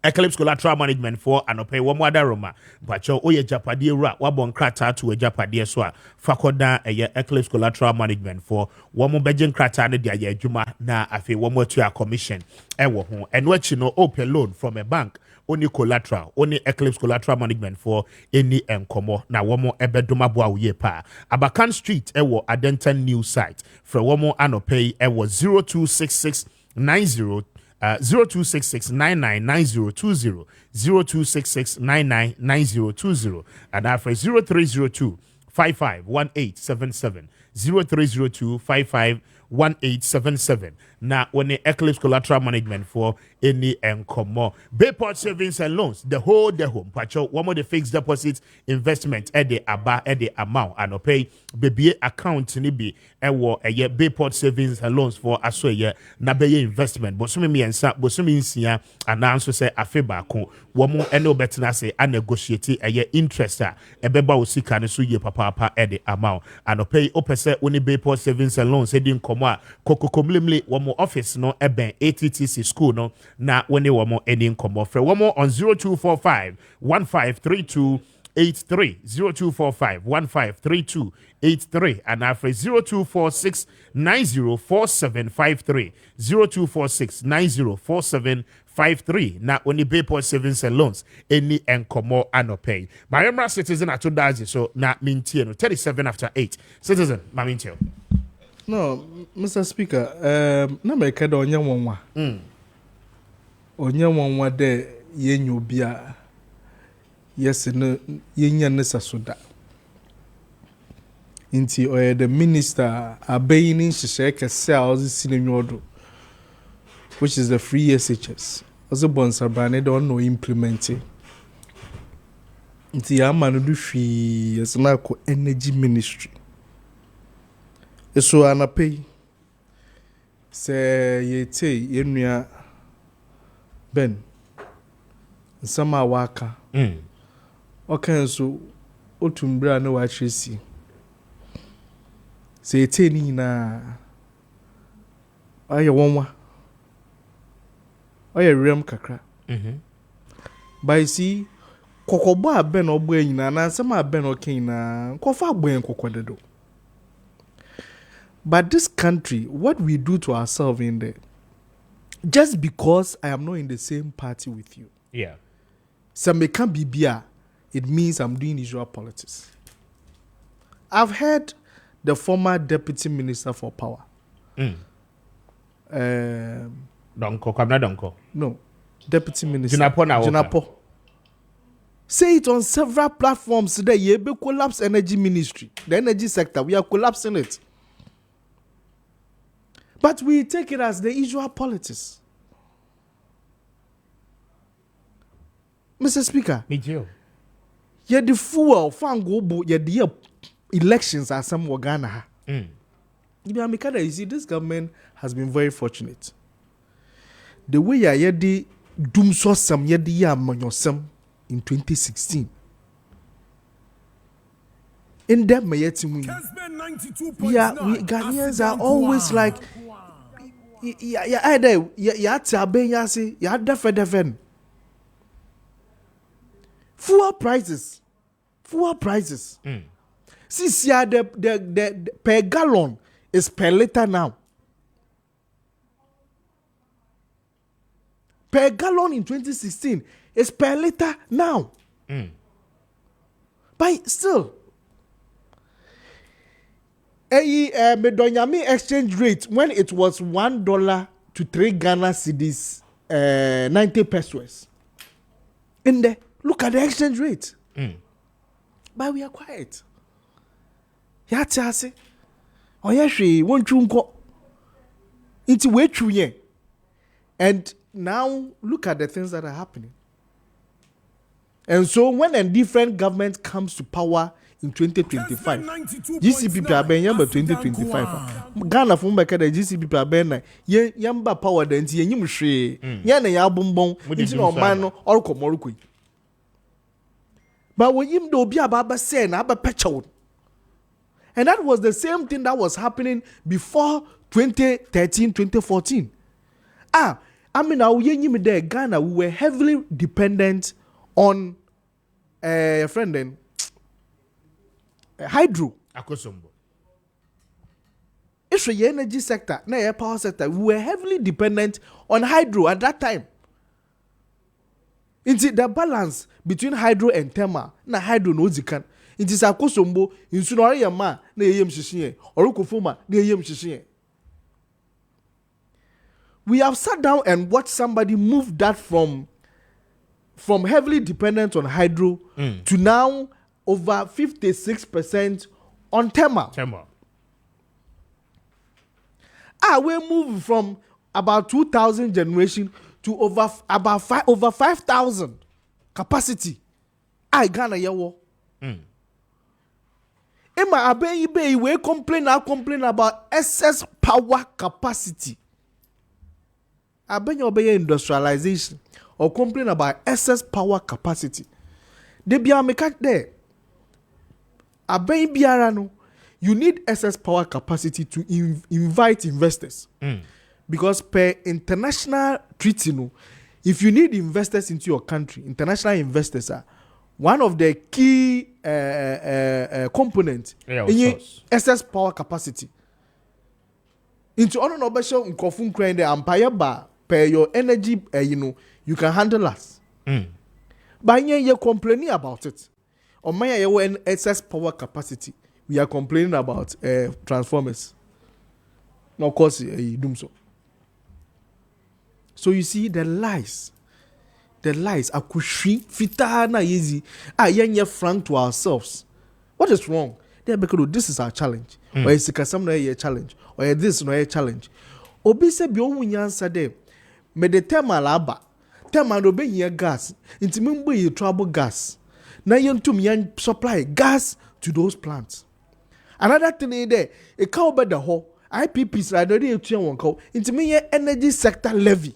Eclipse Collateral Management for anope womo adaroma bacho oye japade ra wabon krata to a japade so a fakoda eye Eclipse Collateral Management for womo bejen krata ne dia ye adwuma na afi womo to a commission ewo ho eno achi no open loan from a bank only collateral, only Eclipse Collateral Management for any enkomo na womo ebedoma boa uye pa. Abakan Street ewo Adenton new site. For womo anopay ewo 0266 90 0266 999020 0266 999020 and after 0302 551877 0302 551877 na when the Eclipse Collateral Management for any enkomo Bayport Savings and Loans the home pacho one of the fixed deposits investment at the amount and pay baby account ni bi ewo eye Bayport Savings and Loans for aso ye na be investment bosumi miensa bosumi nsia ananso say afeba ko womo ene obetena say a negotiate eye interest a ebeba osika ne so ye papa at the amount and pay opese oni Bayport Savings and Loans edin komo a kokokomlemle womo office no eben ATTC school no na when womo eni komo frɛ womo on 0245 153283 0245 153283 and after 0246 904753 0246 904753 na only Bayport Savings and Loans any enkomo anopay my member citizen at Tudazi so na mintie no 37 after 8 citizen ma mintie. No, Mr. Speaker, na me kada onye wonwa. Onye wonwa de yenyu bia. Yes no yenya ne sasoda. Inti oye the minister abayini hyehyɛ kɛse a ɔze sinenwodo, which is the free SHS. Ɔze bonsabane de ɔno implement. Nti ya ma no do hwi yesna ko energy ministry. Eso anapei. Se yete yenua Ben. Nsama waka. Okay, so otumbra na wa chesi. Se yete ni na aye wonwa. Aye rem kakra. But you see, kokobo aben obo nyina na nsama aben oken na kofa agben kokodedo. But this country, what we do to ourselves in there, just because I am not in the same party with you. Yeah. So me can be beer, it means I'm doing usual politics. I've heard the former deputy minister for power. Donko, Kwame Donko. No, deputy minister. Jinapo. Say it on several platforms today. You be collapse energy ministry, the energy sector. We are collapsing it. But we take it as the usual politics. Mr. Speaker. Me too. Yeah, the fool fango yeah the elections are some Ghana. You see, this government has been very fortunate. The way you the doom saw some yedi in 2016. In them, Kessben 92.9. yeah, we Ghanaians are always like, either defen. Fuel prices. Since the per gallon is per liter now. Per gallon in 2016 is per liter now. But still, Medonyami exchange rate when it was $1 to 3 Ghana cedis, 90 pesos. In there, look at the exchange rate. But we are quiet. Yatase. Oyeshi won't chunko. It's way true ye. And now look at the things that are happening. And so when a different government comes to power in 2025, GCP are yamba 2025. Ghana from back at the GCP are yamba power then yim she yana ya bombon into no man or komorukui. But when him do be about say na ba pecho. And that was the same thing that was happening before 2013, 2014. I mean, now there, Ghana, we were heavily dependent on a friend then hydro. Akosombo. It's the energy sector, na power sector. We were heavily dependent on hydro at that time. It's the balance between hydro and thermal. Na hydro no zikan. It is Akosombo in Sunori ma na yem shishiye. Orukufuma na yem shishiye. We have sat down and watched somebody move that from heavily dependent on hydro to now over 56% on thermal. We moved from about 2,000 generation to over 5,000 capacity. Ghana yawo. Emma Abe we complain about excess power capacity. Abe industrialization or complain about excess power capacity. They be make there. Abe biara no, you need excess power capacity to invite investors. Because per international treaty no, if you need investors into your country, international investors are one of the key components in excess power capacity. Into honor no besho nkofun kran the empire bar per your energy you can handle us. But you complaining about it. Or my excess power capacity. We are complaining about transformers. No, of course you do so. So you see the lies akushi fitana easy yenye frank to ourselves. What is wrong? Because this is our challenge. Or is some no challenge or this no challenge. Obi se bi ohun yansa de me de thermal aba thermal no be here gas inti membo ye trouble gas na yentum yan supply gas to those plants. Another thing is there, a cow by the whole IPPs I don't need to one cow into me energy sector levy.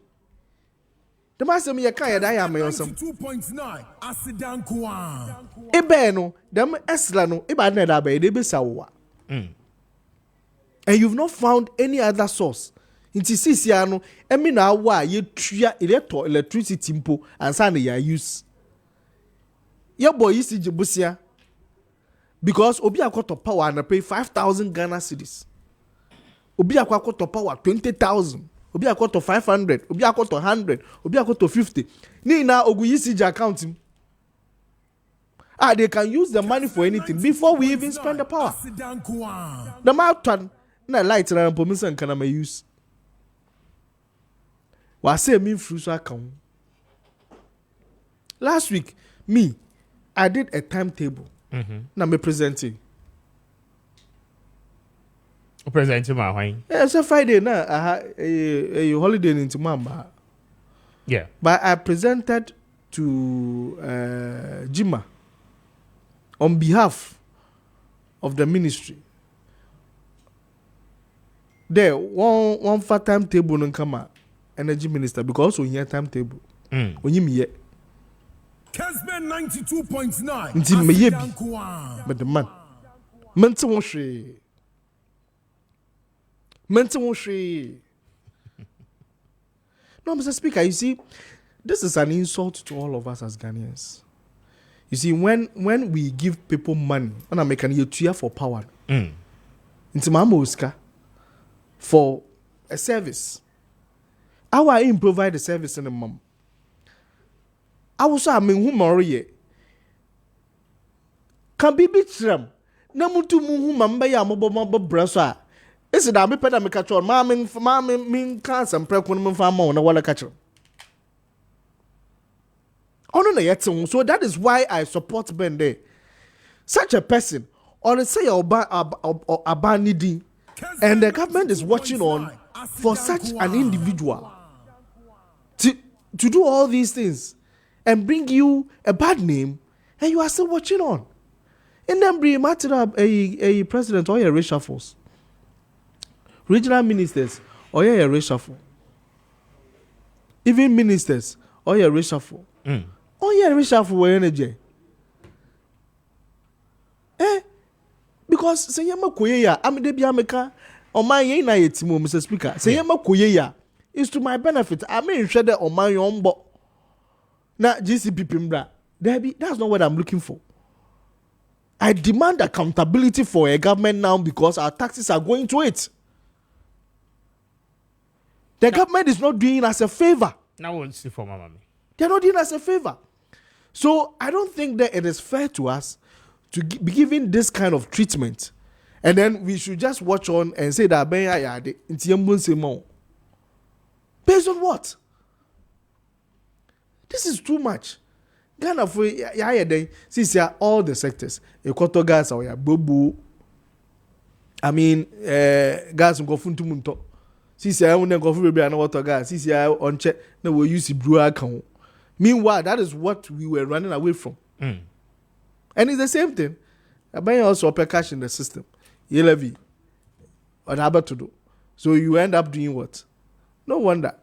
The master me a kaya that I am on some 92.9 Asidan Kwan. Ebeno, them Eslano, Ebaneda by the Besawa. And you've not found any other source. Inti sisiano, emi na wa ye tria electricity impo and sane ya use. Your boy is Jibusia. Because Obi Akoto power and pay 5,000 Ghana cedis. Obi Akoto power 20,000. Obi Akoto 500. Obi Akoto 100. Obi Akoto 50. Ni na Oguyisiji account him. They can use the money for anything before we even spend the power. The mountain na light na permission can I use. Wa say me fruit account. Last week, I did a timetable. Na me presenting. Presenting my wine. It's a Friday na I had a holiday in Mamba. Yeah. But I presented to Jima on behalf of the ministry. There, one for timetable no come energy minister because we hear timetable. When you me Kessben 92.9 Nti me ye bi. Asidan Kwan. but the man mente wo hwe. No, Mr. Speaker, you see, this is an insult to all of us as Ghanaians. You see, when we give people money, and I make an year for power, into Mamoska for a service, how I provide the service in the mom. I was I mean who Marie can be bitram. Namutu muhu mamba ya mobo brasa. Isi da me peda me catch on ma min cancer and prek when me fama na wala catch. Ono na yet so that is why I support Ben there. Such a person on say abanidi and the government is watching on for such an individual to do all these things and bring you a bad name and you are still watching on. And then bring a president or a reshuffles. Regional ministers or a reshuffle. Even ministers or a reshuffle. Oh yeah, reshuffle energy. Because say yama koyeya, debi ameka on my na yetimo, Mr. Speaker. Say yama koyeya is to my benefit. I mean share that on my own but na GCP pimbra. That's not what I'm looking for. I demand accountability for a government now because our taxes are going to it. The government is not doing us a favor. Now we'll see for Mama. They're not doing us a favor. So I don't think that it is fair to us to be given this kind of treatment. And then we should just watch on and say that based on what? This is too much. Ghana for since all the sectors, Ekoto gas or bobu. I mean, gas go funtumunto. Since I won't go for baby water gas. Since I on check, no we use brew account. Meanwhile, that is what we were running away from. And it's the same thing. I buy also a cash in the system. You levy. What about to do? So you end up doing what? No wonder.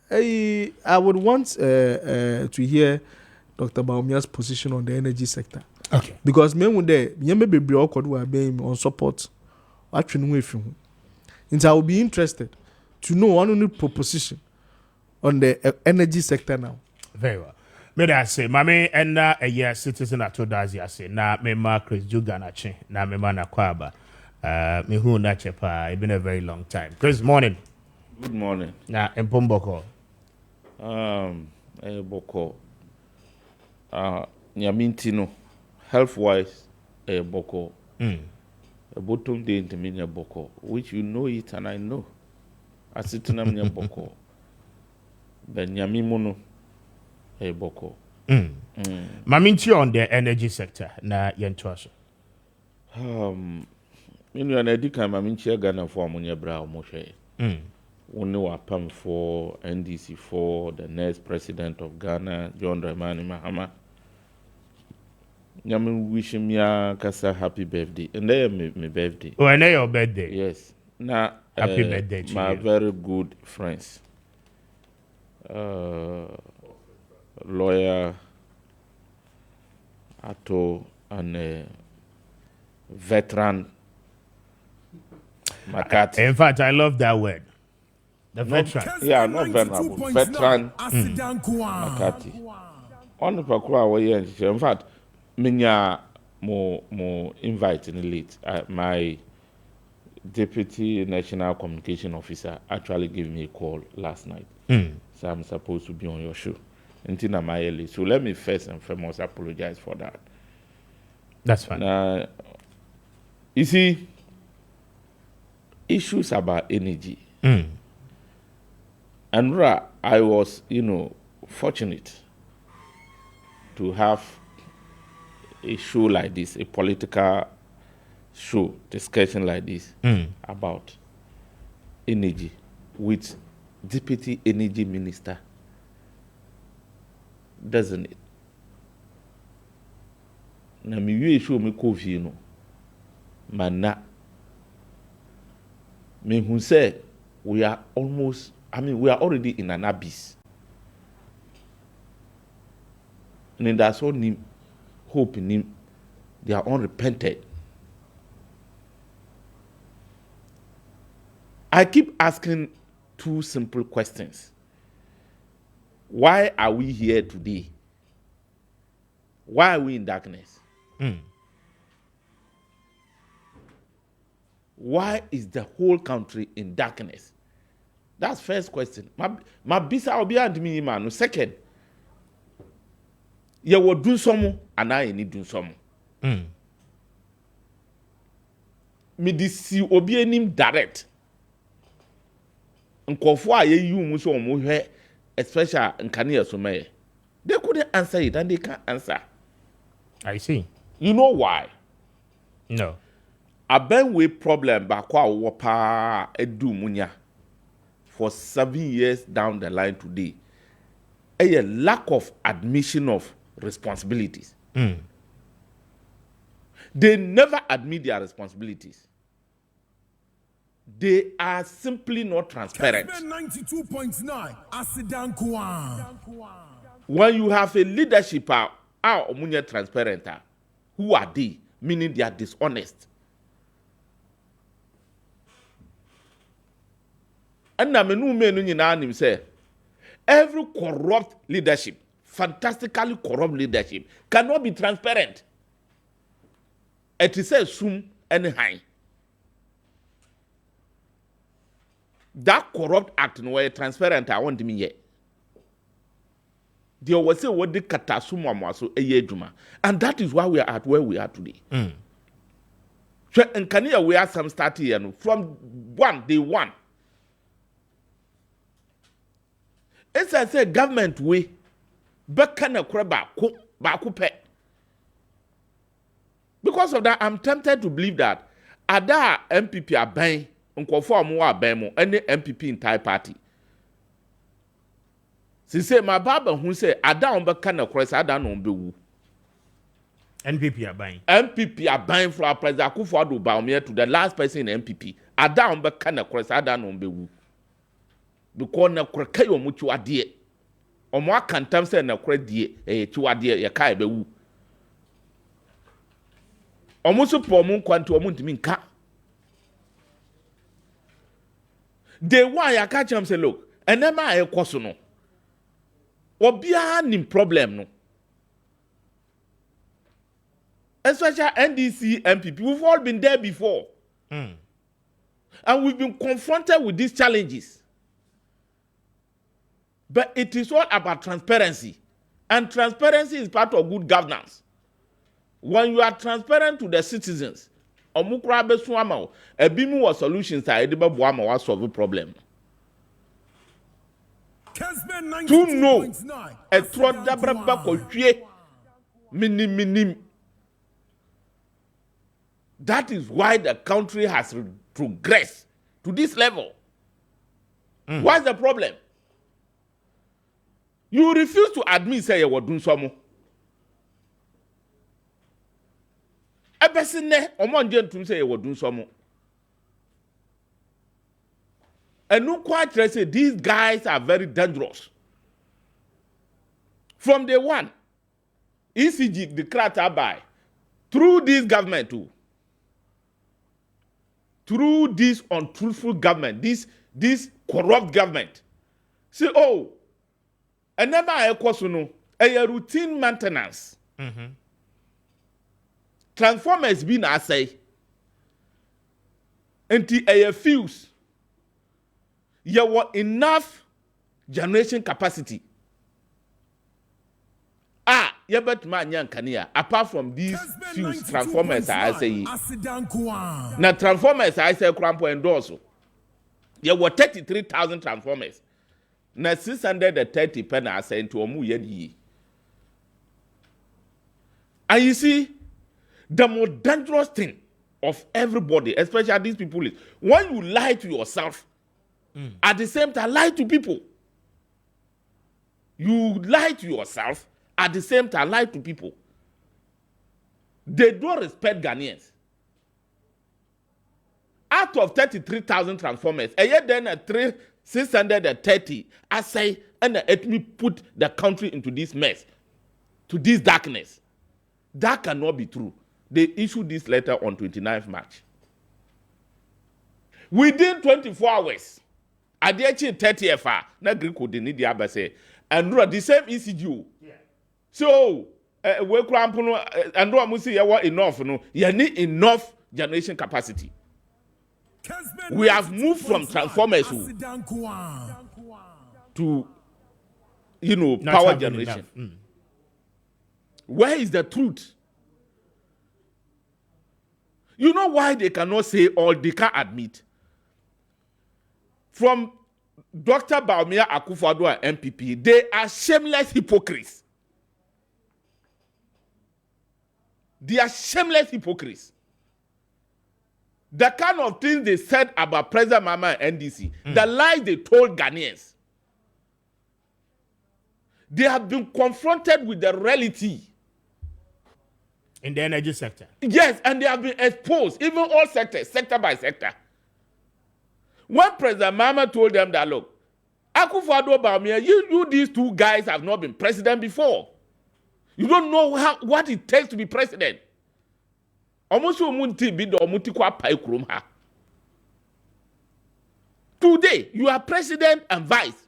I would want to hear Dr. Baumia's position on the energy sector. Okay. Because men would there, you may be awkward on support. Actually, and I will be interested to know one only proposition on the energy sector now. Very well. May I say, Mame and a year citizen at Todazi, I say, na me Chris Juganache, na me mana kwaba. Me who na chepa, it's been a very long time. Chris, morning. Good morning. Na Mpomboko. Boko. Nyamintino, health wise, Boko. A bottom day into Minya Boko, which you know it and I know. I sit in a Boko. The Nyamimono, Boko. Maminti on the energy sector, na yentuaso. You know, an edika Maminti Ghana for Amunya Bra Moshe. Only were pam for NDC for the next president of Ghana, John Dramani Mahama. Nyame wish me a kasa happy birthday. And then my birthday. Oh, and then your birthday. Yes. Now Happy birthday to my you. very good friends. Lawyer Ato and veteran Makati. In fact, I love that word. The veteran. Yeah, not venerable. Veteran Makati. On the Pakua way, in fact, Minya more inviting late. My deputy national communication officer actually gave me a call last night. So I'm supposed to be on your show. Until I'm early. So let me first and foremost apologize for that. That's fine. You see, issues about energy. And I was, fortunate to have a show like this, a political show, discussion like this about energy with Deputy Energy Minister, doesn't it? Na mi show me coffee no mana me who say we are already in an abyss. And that's all hope in him. They are unrepented. I keep asking two simple questions. Why are we here today? Why are we in darkness? Why is the whole country in darkness? That's first question. My bisa obi and me man. Second, you will do some and I need do some. Me disi obi enim direct. Nkofo a ye yu mu so omo hwe especially nkane so me. They couldn't answer it and they can't answer. I see. You know why? No. A benway problem bakwa wopa edu munya for 7 years down the line today. A lack of admission of responsibilities. They never admit their responsibilities. They are simply not transparent. Kessben 92.9 FM. When you have a leadership omunya transparent, who are they? Meaning they are dishonest. And na menu nyina nim say every corrupt leadership, fantastically corrupt leadership, cannot be transparent. It is a sum and high. That corrupt act no way transparent. I want me yet. There was a what the katasuma maso ejuma, and that is why we are at where we are today. So in Kenya we have some starting here from day one. It's as a government way, but can a crab back. Because of that, I'm tempted to believe that Ada MPP are buying unconform more bemo any MPP entire party. She say my baba who say Ada on back can a cross Ada no be NPP are buying. MPP are buying for President Akufo-Addo Bawumia to the last person in MPP. Ada on back can a cross Ada no be because na kweka yo mutu ade omo akantam se na kwra die tu ade ye kai be wu omo so po mu kwanto omo ntimi nka they why ya catch am say look enema e koso no obia nim problem no especially NDC MPP we've all been there before and we've been confronted with these challenges. But it is all about transparency. And transparency is part of good governance. When you are transparent to the citizens, omukra besuama ebimu wa solutions are ediba buama wa solve problem. To know a trodabra ko minim. That is why the country has progressed to this level. What's the problem? You refuse to admit say you were doing some. Ebesine omonje ntum say ye dun so mo. And no quite say these guys are very dangerous. From day one, ECG declared by through this government too. Through this untruthful government, this corrupt government. Say, oh, and never a routine maintenance. Transformers been I say, until a fuse. You were enough generation capacity. You bet man young kania. Apart from these fuse transformers, I say. Now transformers, I say crampo endorse. You were 33,000 transformers. Now 630 penny I say into a mu yedi. And you see, the more dangerous thing of everybody, especially these people, is when you lie to yourself, at the same time lie to people. You lie to yourself, at the same time lie to people. They don't respect Ghanaians. Out of 33,000 transformers, a year then 630, I say, and let me put the country into this mess, to this darkness. That cannot be true. They issued this letter on 29th March. Within 24 hours, at the 30th FR, na Greek would need the Abase, and the same ECG. Yeah. So, we cramp and Musi yawa enough, no, you need enough generation capacity. We have moved from transformers to, power generation. Where is the truth? You know why they cannot say or they can't admit? From Dr. Kwame Appiah Kubi MPP, they are shameless hypocrites. They are shameless hypocrites. The kind of things they said about President Mama and NDC, the lies they told Ghanaians, they have been confronted with the reality. In the energy sector. Yes, and they have been exposed, even all sectors, sector by sector. When President Mama told them that, look, Akufo-Addo, you these two guys have not been president before. You don't know what it takes to be president. Today, you are president and vice,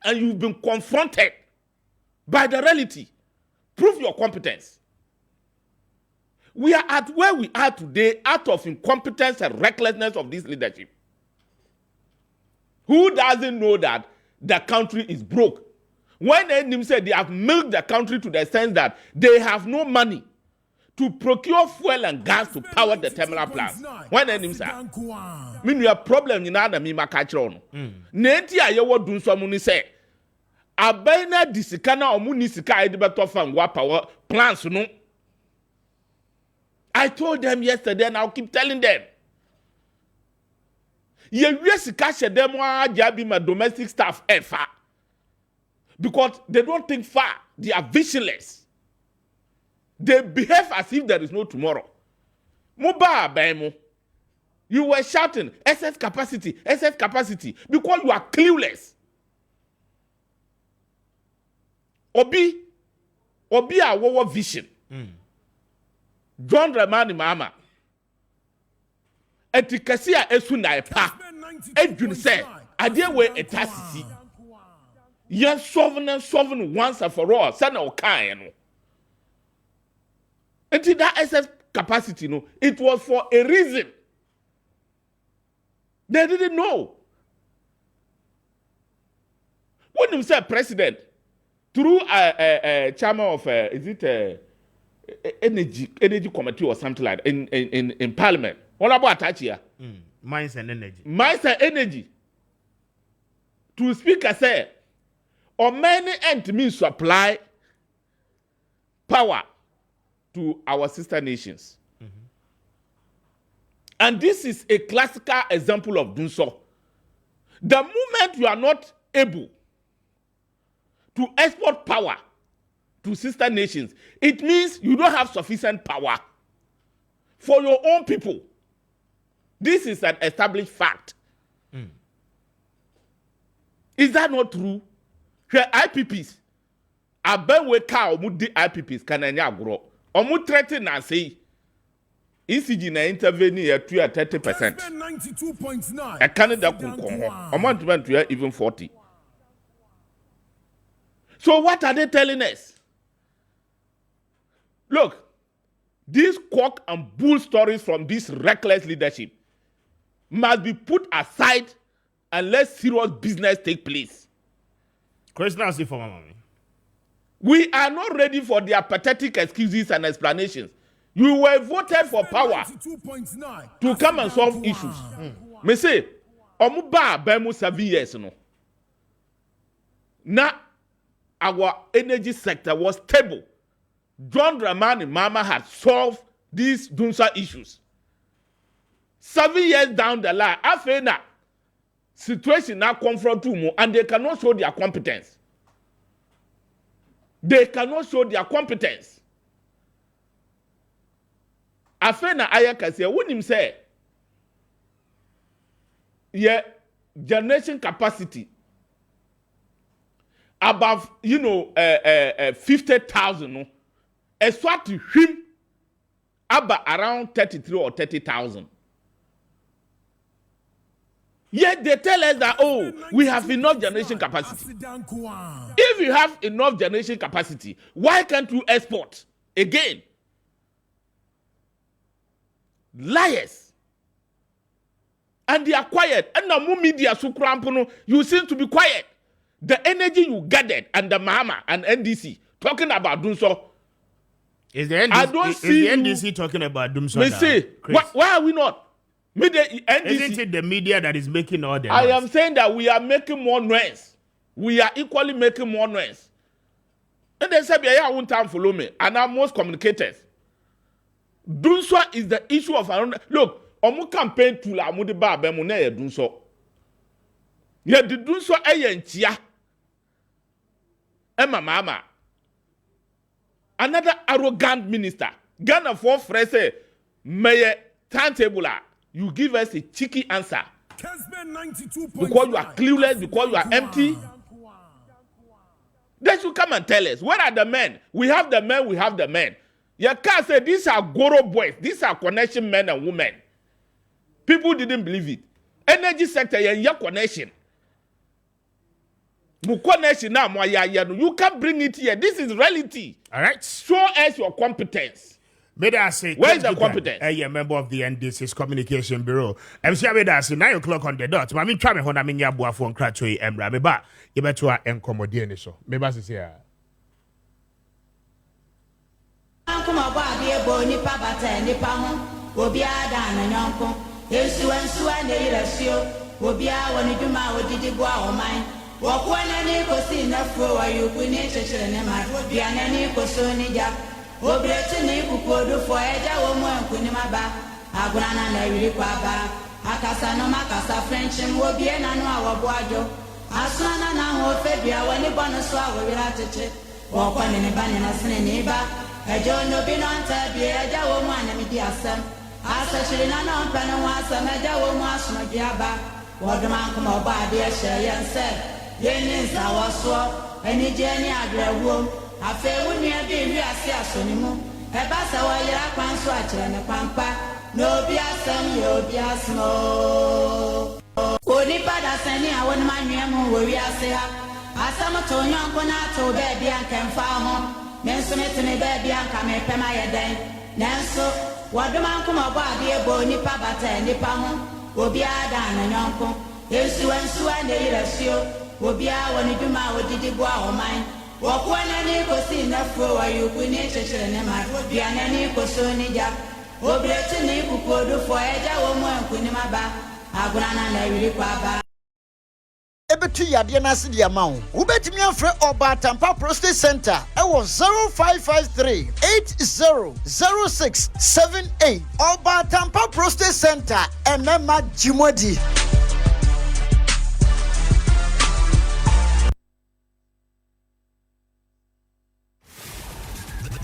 and you've been confronted by the reality. Prove your competence. We are at where we are today out of incompetence and recklessness of this leadership. Who doesn't know that the country is broke? When they said they have milked the country to the sense that they have no money to procure fuel and gas to power the terminal plants. When they say, "Mean your problem in other me makachron." Neti ayewo dun so muni say, "Abena disikana omuni sika edibeto fan wa power plants no." I told them yesterday and I'll keep telling them. My domestic staff ever. Because they don't think far. They are visionless. They behave as if there is no tomorrow. You were shouting, SS capacity, because you are clueless. Obi our vision. John Dramani Mama. Etikasia esuna epa. Edwin say, "Adie we etasisi. Yes, sovereign once and for all. Sana okai no. Until that SS capacity, no, it was for a reason. They didn't know. When you say president, through a chairman of energy committee or something like that in parliament. What about attach here? Mines and energy. Mines and energy. To speak as say, or many entities supply power to our sister nations. And this is a classical example of doing so. The moment you are not able to export power to sister nations, it means you don't have sufficient power for your own people. This is an established fact. Is that not true? Here IPPs, abenwe ka omu di IPPs kananya agro. Omu threaten and say ECG na intervene here to 30%. Kessben 92.9. A Canada kunkon. Omu to even 40. So what are they telling us? Look, these quack and bull stories from this reckless leadership must be put aside and let serious business take place. Question for my mommy. We are not ready for their pathetic excuses and explanations. You were voted for power 92.9 to come and solve issues. Me say, omuba bemu 7 years no. Now, our energy sector was stable. John Dramani Mama had solved these Dunsa issues. 7 years down the line, after that, situation now confront you and they cannot show their competence. They cannot show their competence. After that, I can say, when him say, yeah, generation capacity above, 50,000, no, a swat to him about around 33 or 30,000. Yet they tell us that, we have enough generation capacity. If you have enough generation capacity, why can't you export? Again, liars. And they are quiet. And the more media, you seem to be quiet. The energy you gathered and the Mahama and NDC talking about doing so. Is the NDC talking about doom? Me say, why are we not? Isn't it the media that is making all the noise? I am saying that we are making more noise. We are equally making more noise. And they say, I won't time follow me. And I'm most communicators. Dunso is the issue of around. Look, omu campaign to la amu de ba be mu na ye dunso. Ye di dunso eyentia. Emma mama. Another arrogant minister. Ghana for frese mayor timetable. You give us a cheeky answer. Kessben 92.9. Because you are clueless, because you are empty. They should come and tell us. Where are the men? We have the men, we have the men. You can't say these are Goro boys. These are connection men and women. People didn't believe it. Energy sector, your connection. You can't bring it here. This is reality. All right. Show us your competence. May I say, where is the competence? A member of the NDC's Communication Bureau. I'm sure I say 9 o'clock on the dot. I mean, try me when I mean your boy phone crack to Embra. Maybe you better accommodate so. Maybe I say, Obretini kukodo for eja wo mu ankunima ba agurana na wiri kwaba akasa no makasa french wo bie na no awobo ajo asana na ho febia woni bono so awira cheche wo kwani ne ba ne na sene ne ba ejo no bi no anta bie eja wo mu anami di asem asachiri na no mpa no asem eja wo mu asoma bia ba wodoma nkoma oba de ehye yense yeni nsa waso eni je ni agrewo afe wunia bi wi ase asonimu eba sa wa yira kwanso akire ne kwampa no bi asem yo bi asmo oni pada sani awon manwem wo wi ase ha asam to nyonko na to be bia nkemfa ho menso metene be bia nka me pema yeden nanso wadoma nkoma bo ade ebo nipa bata nipa ho obi ada na nyonko yesu wansu ande yirasio obi a woni dwuma odidi bo a oman wakwana ni kosi na fo wa yuku ni chechere ne ma biana ni koso ni ja obreti ni kukodo fo eja wo mu ankuni maba agurana na wiri kwa ba ebetu yade na ase dia ma wo ubetimi afre oba tampa prostate center e wo 0553 800678 oba tampa prostate center emema jimodi.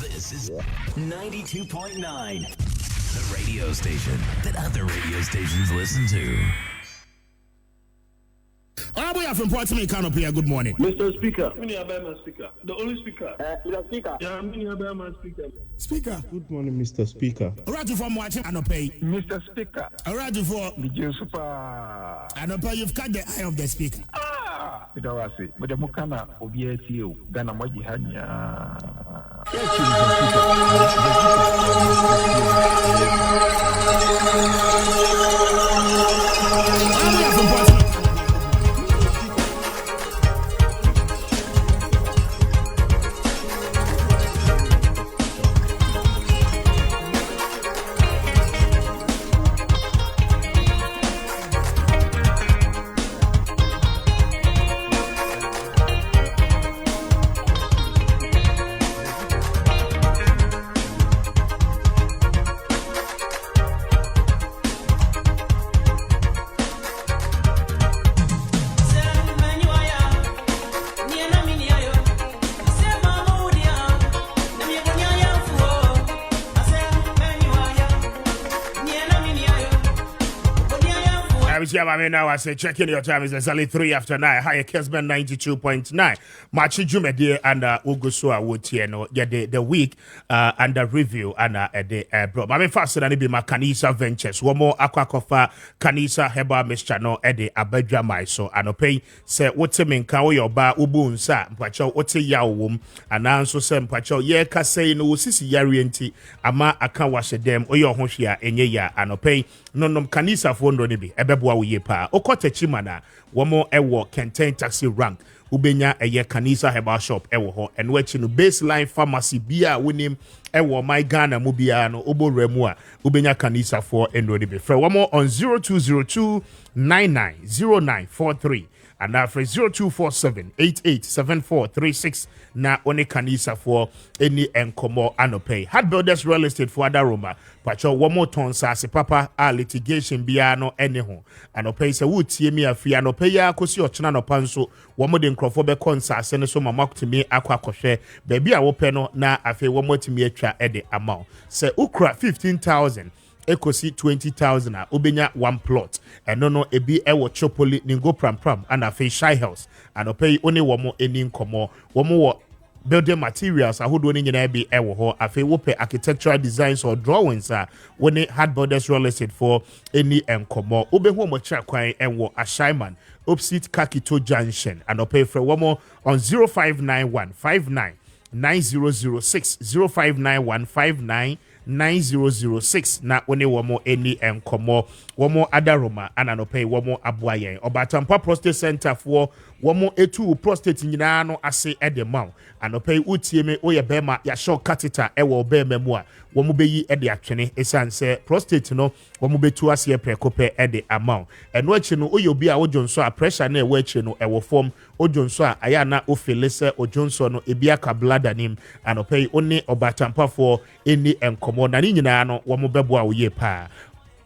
This is 92.9 The radio station that other radio stations listen to. We are from Port Canopy. Good morning. Mr. Speaker. Speaker. The only speaker. Mr. Speaker. Yeah, Speaker. Speaker. Good morning, Mr. Speaker. Alright, from watching Anope. Mr. Speaker. Alright, for DJ Super. Anope, you've cut the eye of the speaker. It was it. But the Mukana of BSU, Ghana Moji Hanya. We are from Port now I say checking your time is exactly 3 after 9. Hi, Kessben 92.9. Maakye Jumedi and Ugusua Wotieno. Yeah, the week under review and the bro. I mean faster than it be my Kanisa Ventures. One more Aquacofa Kanisa Heba Mischano Ede Abedra Mai. So Anope say what's mean Kao your bar Ubunsa Pacho what's a yawum and answer some Pacho ye Kase no Sisi Yarienti Ama Akawash dem or your Hoshia Enya Anope no Kanisa Fondo Nibi Ebebwa Yepa Okote Chimana one more ewo Kenten taxi rank Ubenya eye Kanisa Heba shop ewo ho and watching baseline pharmacy bia winim ewo my Ghana mubiano obo remua Ubenya Kanisa for Endodibe Fre one more on 0202 990943 and after 0247 887436 na one Kanisa for any enkomo anope. Had builders real estate for other Roma. Pacho one more ton sase papa a litigation biano anyho. Anope se wood me a free anope ya kosi ochana no panso. One more den crofobe consa send so mamak to me aqua koshe. Baby a wopeno na afe one more to me tra ede amount. Se ukra 15,000. Ekosi 20,000 ubenya one plot and no ebi ewo chopoli ningo pram and a face shy house and pay only one more any nkomo one more building materials who do any be ewo ho afe wope architectural designs or drawings when it had builders real estate for any nkomo ube ho mo cha kwan enwo ashaiman opposite Kakito Junction and pay for one more on 0591 59 9006 0591 59 9006 na one more any enkomo one more adaroma and anope one more abuayen Obatampa prostate center for one more etu prostate nyina no ase edemau anope utieme oye bema ya shock catheter ewo bema mu a one mo beyi ede atwene esan se prostate no one mo betu ase prekope ede amount eno achi no oye obi a ojonso a pressure na ewo achi no ewo form ojonso a aya na ofele se ojonso no ebi aka bladder nim anope oni Obatampa for any enkomo na ni nyina no one mo bebo a oye pa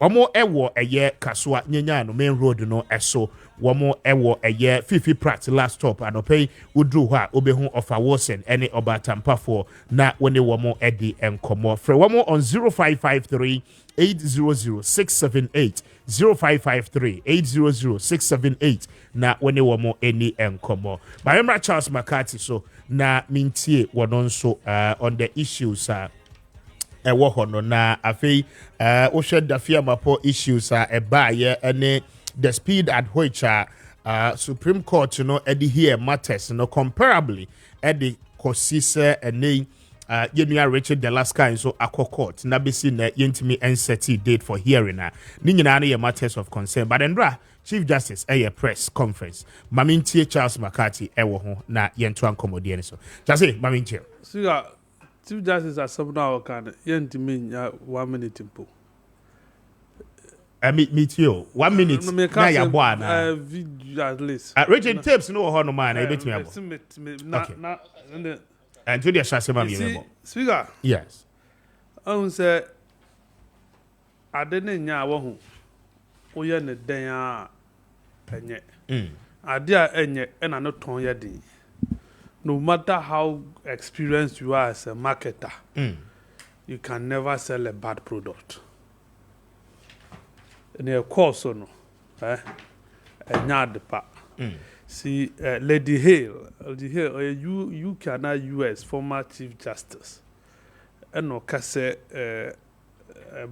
Omo ewo eye kaswa nyenya no main road no eso womo ewo eye fifi prat last stop anope udru ho a obehu ofa wosen ene Obatampa for na woni womo edi enkomo fre womo on 0553 800-678 0553 800-678 na woni womo eni enkomo Baremra Charles McCarthy so na mintie wono nso on the issues ewo hono na afei ohwe dafia mapo issues ebaye ene the speed at which Supreme Court edi here matters comparably edi kosise ene yenua Richard Delaska so akọ court na besi na yentimi NCT date for hearing ni nyina na ye matters of concern but endra Chief Justice press conference mamintie Charles McCarthy ewo ho na yentu ankomodie so just say mamintie Chief Justice asem na wakana yentimi nya 1 minute mpo meet you 1 minute na ya boa na video at least Richard tapes no ho no man na betimi abo na and to the shase ma mi Speaker yes say adene nya wo ho oye ne den a enye ade a enye na no ton ye den no matter how experienced you are as a marketer you can never sell a bad product near course no nyad pa see Lady Hale you Canada US former Chief Justice no kase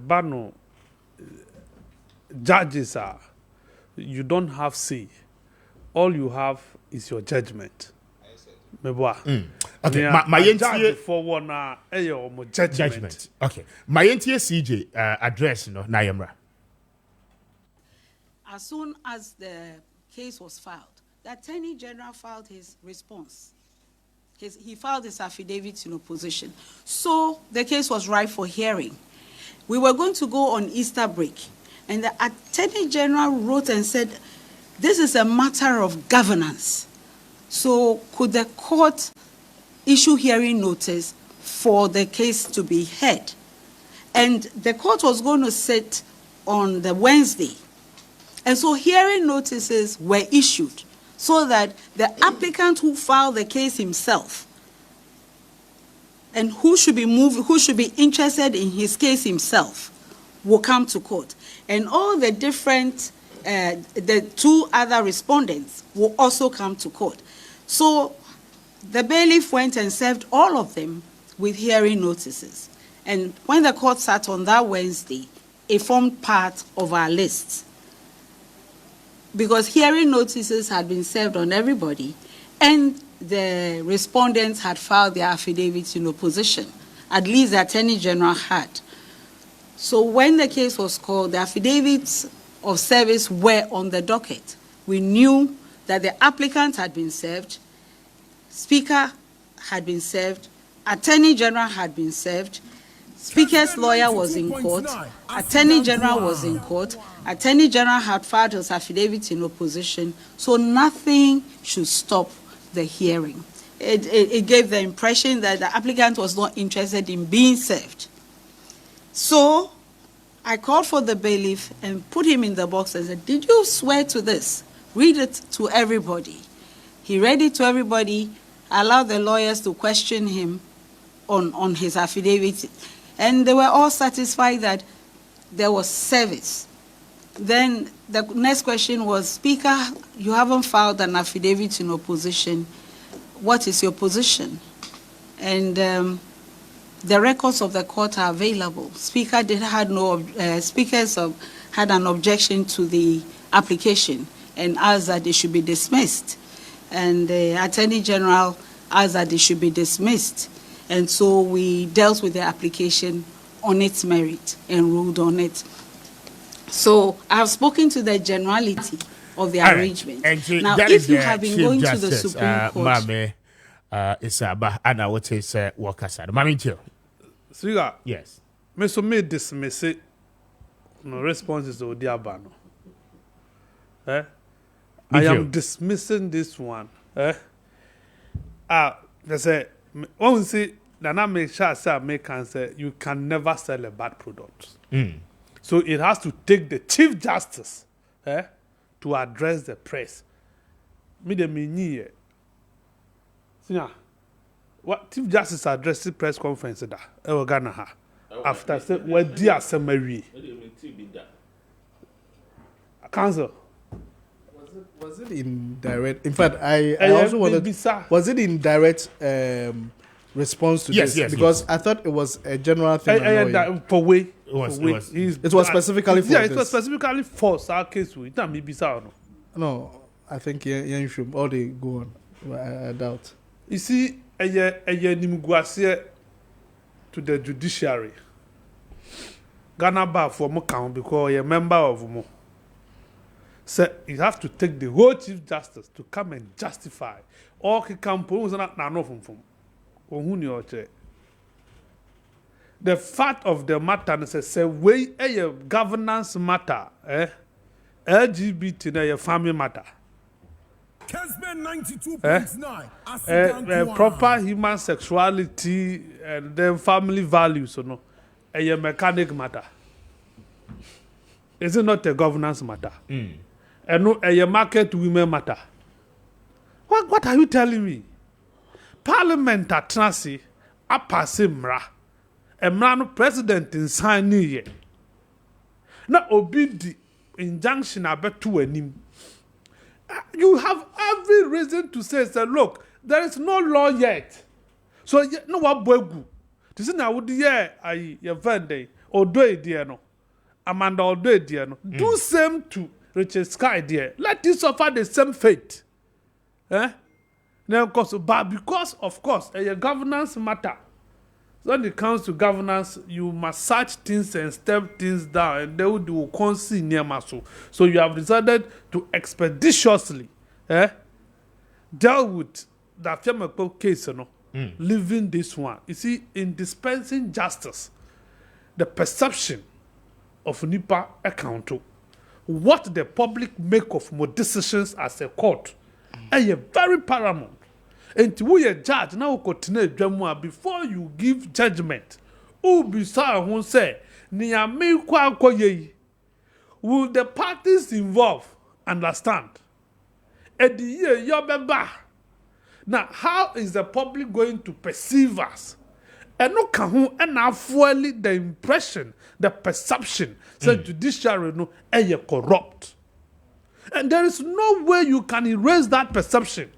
bano judges are you don't have say, all you have is your judgment. Okay, my judge for one judgment. Okay, my NTA CJ address no Nayamra. As soon as the case was filed, the Attorney General filed his response. He filed his affidavit in opposition. So the case was ripe for hearing. We were going to go on Easter break, and the Attorney General wrote and said, this is a matter of governance. So could the court issue hearing notice for the case to be heard? And the court was going to sit on the Wednesday. And so hearing notices were issued so that the applicant who filed the case himself and who should be interested in his case himself will come to court. And all the different, the two other respondents will also come to court. So the bailiff went and served all of them with hearing notices. And when the court sat on that Wednesday, it formed part of our list. Because hearing notices had been served on everybody, and the respondents had filed their affidavits in opposition. At least the Attorney General had. So when the case was called, the affidavits of service were on the docket. We knew that the applicant had been served, Speaker had been served, Attorney General had been served, Speaker's lawyer was in court, Attorney General was in court, Attorney General had filed his affidavit in opposition, so nothing should stop the hearing. It gave the impression that the applicant was not interested in being served. So I called for the bailiff and put him in the box and said, did you swear to this? Read it to everybody. He read it to everybody, allowed the lawyers to question him on his affidavit, and they were all satisfied that there was service. Then the next question was, Speaker, you haven't filed an affidavit in opposition. What is your position? And the records of the court are available. Speakers had an objection to the application and asked that it should be dismissed. And the Attorney General asked that it should be dismissed. And so we dealt with the application on its merit and ruled on it. So I have spoken to the generality of the arrangement. Now, if you have been going to the Supreme Court... Mame, Isaba, Anna, what is Wakasa? Mami Joe. Sweetheart, yes. Me dismiss it. No response is Odiabano. I am dismissing this one. They say, when we say, Nana make sure say make answer, you can never sell a bad product. So it has to take the Chief Justice to address the press. Me de me what Chief Justice addressed the press conference da Ghana ha after say we dear summary. Council. Was it in direct? In fact, I also wanted. Was it in direct response to this? Yes. Because I thought it was a general thing. It was specifically for this. It was specifically for our case. We don't be No, I think yeah, should all they go on. I doubt. You see, a nimguasie to the judiciary. Ghana bar for more count because you're a member of more. So you have to take the whole Chief Justice to come and justify. All he can put was not from. The fact of the matter is a way a governance matter, LGBT a family matter. Kessben 92.9FM. Proper human sexuality and then family values, a mechanic matter. Is it not a governance matter? And no a market women matter. What are you telling me? Parliament at Transi a passe mra. A man president in sign ye. Na obidi injunction abeto anim. You have every reason to say, look, there is no law yet. So no what bogu. This is now would I vende or do it dear no. Amanda or do it dear no. Do same to Richard Sky dear. Let this suffer the same fate. Now because of course a governance matter. So when it comes to governance, you must search things and step things down, and they will do constant near muscle. So you have decided to expeditiously deal with the Appiah case, leaving this one. You see, in dispensing justice, the perception of Nipa account, what the public make of more decisions as a court, is very paramount. And to a judge now continue before you give judgment. Who beside who say will the parties involved understand? At the year yobeba. Now, how is the public going to perceive us? And no can and fully the impression, the perception, say judiciary no corrupt. And there is no way you can erase that perception.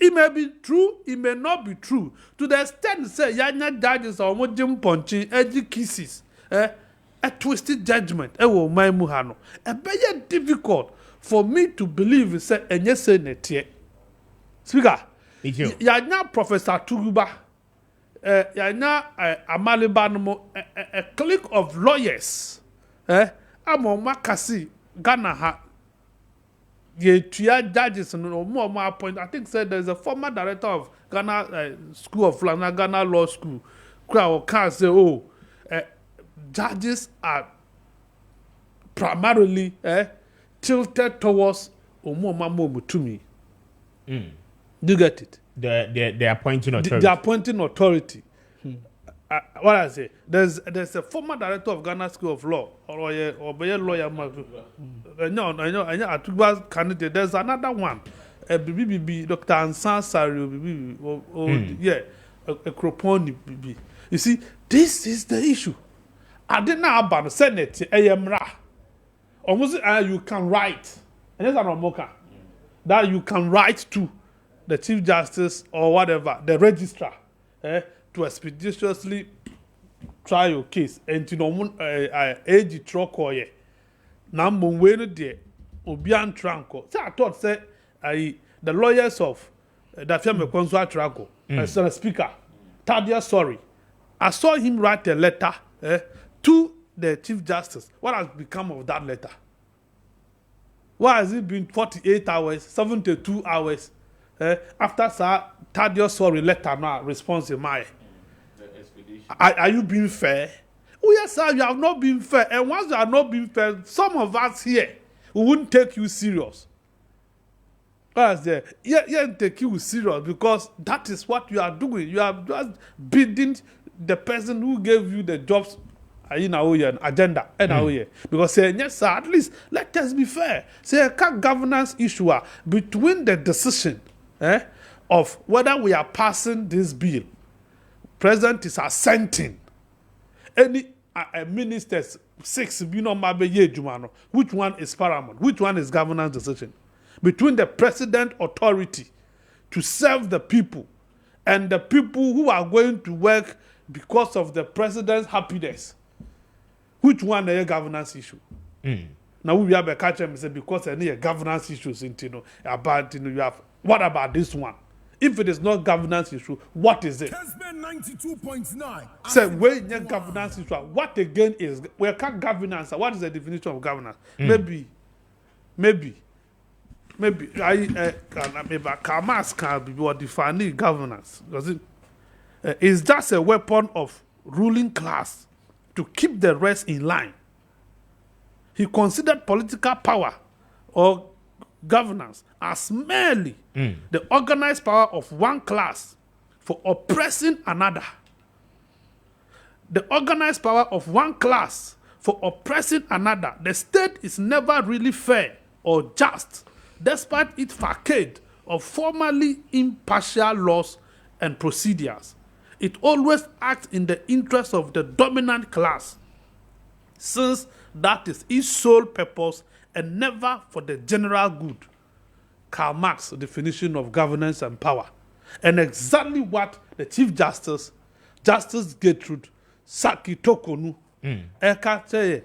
It may be true, it may not be true. To the extent say yanya judges or mojim punching edgy kisses, a twisted judgment, will my muhano. A very difficult for me to believe say and yes say netie. Speaker, yanya Professor Tuguba, yanya Amalibanmo, a clique of lawyers, Amo Makasi, Ghana ha. Judges no more appoint. I think said there's a former director of Ghana School of Law, Ghana Law School. Crowd can't say, judges are primarily tilted towards Omo to me. Do you get it? The appointing authority. The appointing authority. What I say? There's a former director of Ghana School of Law or a lawyer. No, I know. Atuba's candidate. There's another one. BBB Dr. Ansan Sari. Yeah, a Kroponi BB. You see, this is the issue. I didn't know about the Senate. Almost you can write. And there's an omoka that you can write to the Chief Justice or whatever, the registrar. To expeditiously try your case and to know age trokoye. Number one day Obian Tranco. So I thought say the lawyers of the Appiah Kubi Tranco as a speaker. Tadia sorry. I saw him write a letter to the Chief Justice. What has become of that letter? Why has it been 48 hours, 72 hours after Sir Tadia sorry letter now response in my Are you being fair? Oh yes, sir, you have not been fair. And once you are not being fair, some of us here we wouldn't take you serious. Yeah, take you serious because that is what you are doing. You are just bidding the person who gave you the jobs in our agenda. Because say yes, sir, at least let us be fair. Say a governance issue between the decision of whether we are passing this bill. President is assenting. Any ministers 6 which one is paramount? Which one is governance decision? Between the president authority to serve the people and the people who are going to work because of the president's happiness. Which one is a governance issue? Now we have a catch and say because any governance issues about you have what about this one? If it is not governance issue, what is it? Kessben 92.9. Say we need governance issue. What again is we can't governance? What is the definition of governance? Maybe I Kamas can be what defining governance because it is just a weapon of ruling class to keep the rest in line. He considered political power or governance as merely the organized power of one class for oppressing another. The organized power of one class for oppressing another. The state is never really fair or just, despite its facade of formally impartial laws and procedures. It always acts in the interest of the dominant class, since that is his sole purpose and never for the general good. Karl Marx's definition of governance and power. And exactly what the Chief Justice, Justice Gertrude Saki Tokonu, say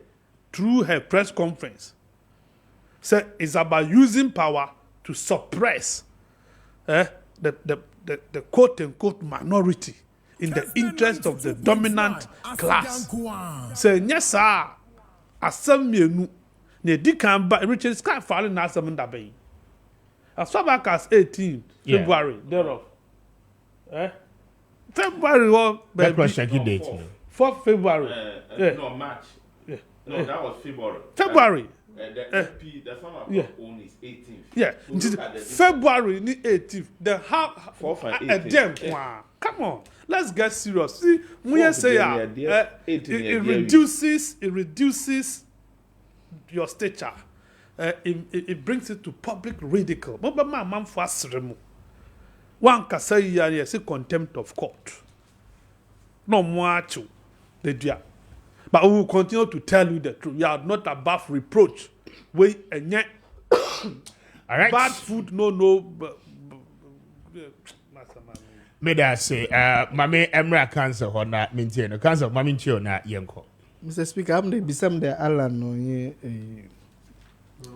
through her press conference, said it's about using power to suppress the quote-unquote minority in the interest of the dominant class. Say, yes, sir, as some menu, ne dikan ba Richard Sky falling as some dabe. As far back as 18 February, thereof. February, that question date. 4th February. No, March. No, that was February. February. The FP, the farmer own is 18th. Yeah, February 18th. The how 4th and 18th. Come on, let's get serious. See, when you say it reduces your stature. It brings it to public ridicule. One can say yes, contempt of court. No more to the dia. But we will continue to tell you the truth. You are not above reproach. We and yet, all right. Bad food, no. May I say, Mame Emra cancer or not maintain a cancer of Maminchio na Yanko. Mr. Speaker, I'm the Bissam de Alan no ye.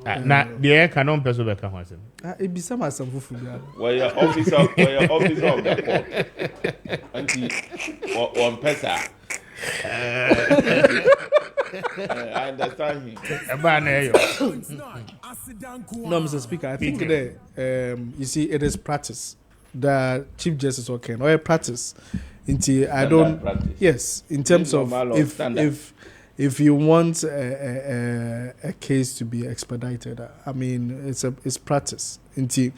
Na the air canon person back on him. It be some as some food. Where your officer of the court. Auntie or Pesa. I understand him. No, Mr. Speaker, I think that you see, it is practice. The Chief Justice or practice. Until I don't. Practice. Yes, in terms of if you want a case to be expedited, I mean it's practice. Until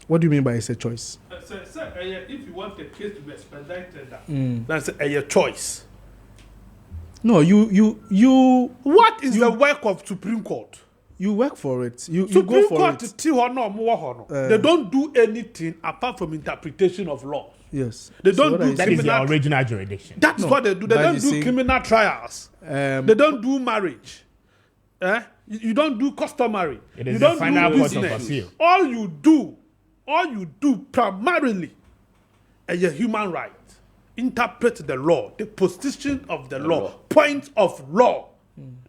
what do you mean by it's a choice? If you want a case to be expedited, that's a choice. No, you. What is the work of Supreme Court? You work for it. You Supreme go for Court it. They don't do anything apart from interpretation of law. Yes. They don't do that is the original jurisdiction. That's what they do. They don't do criminal trials. They don't do marriage. You don't do customary. It is you the don't final do court of business. appeal. All you do primarily is your human right. Interpret the law, the position of the law, point of law.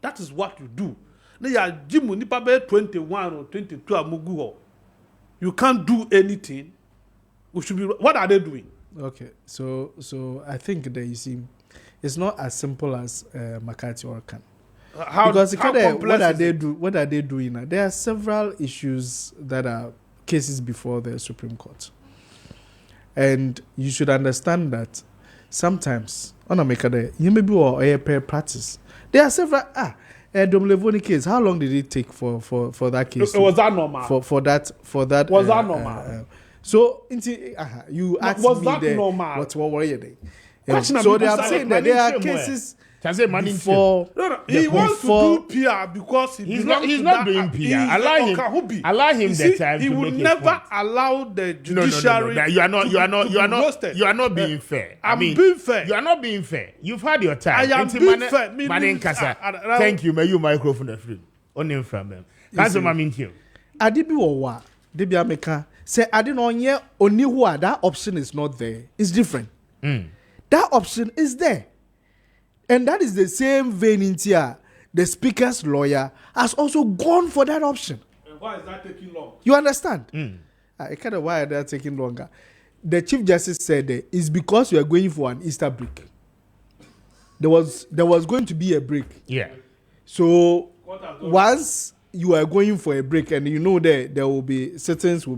That is what you do. Now you 21 or 22 you can't do anything. We should be. What are they doing? Okay, so I think that you see, it's not as simple as Maakye or Kan. Because what are they doing now? There are several issues that are cases before the Supreme Court, and you should understand that sometimes on a you may be or a pair practice. There are several Domlevoni case. How long did it take for that case? Was that normal? For that was that normal? So you asked was me that there, normal? what were you doing? So they are saying that there are cases before. No. He wants to do PR because he's not doing PR. Allow him the time he to would make never allow the judiciary. No. You are not being fair. I'm being fair. You are not being fair. You've had your time. I am being fair. Thank you. May you microphone free. Only from them. That's what I mean to you. Adibi Wawa, Debi Ameka, say I didn't on ye only who that option is not there. It's different. That option is there. And that is the same vein in here. The speaker's lawyer has also gone for that option. And why is that taking long? You understand? Kind of why they're taking longer. The Chief Justice said it's because we are going for an Easter break. There was going to be a break. Yeah. So once you are going for a break and you know that there will be sittings will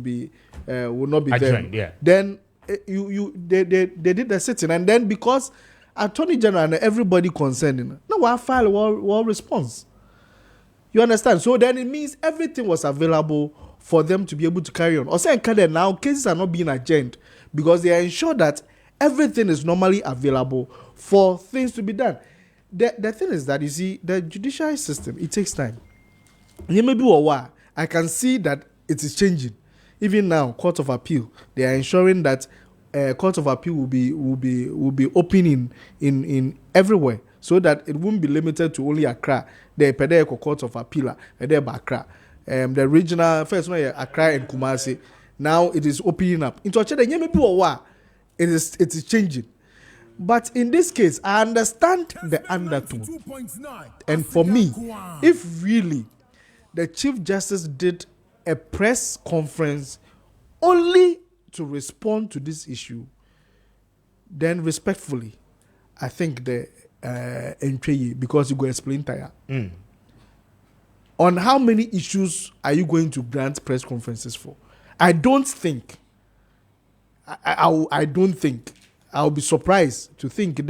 not be adjourned, there. Yeah. Then they did the sitting, and then because Attorney General and everybody concerned, no, I file one response. You understand? So then it means everything was available for them to be able to carry on. Or say now cases are not being adjourned because they ensure that everything is normally available for things to be done. The thing is that you see the judiciary system, it takes time. It may be a while. I can see that it is changing. Even now, Court of Appeal, they are ensuring that Court of Appeal will be opening in everywhere. so that it won't be limited to only Accra. The Pedeko Court of Appeal, the Accra. The regional, first one, Accra and Kumasi. Now it is opening up. Into it is changing. But in this case, I understand the undertone. And for me, if really the Chief Justice did a press conference only to respond to this issue, then respectfully, I think the entry, because you go explain tire. On how many issues are you going to grant press conferences for? I don't think. I don't think. I'll be surprised to think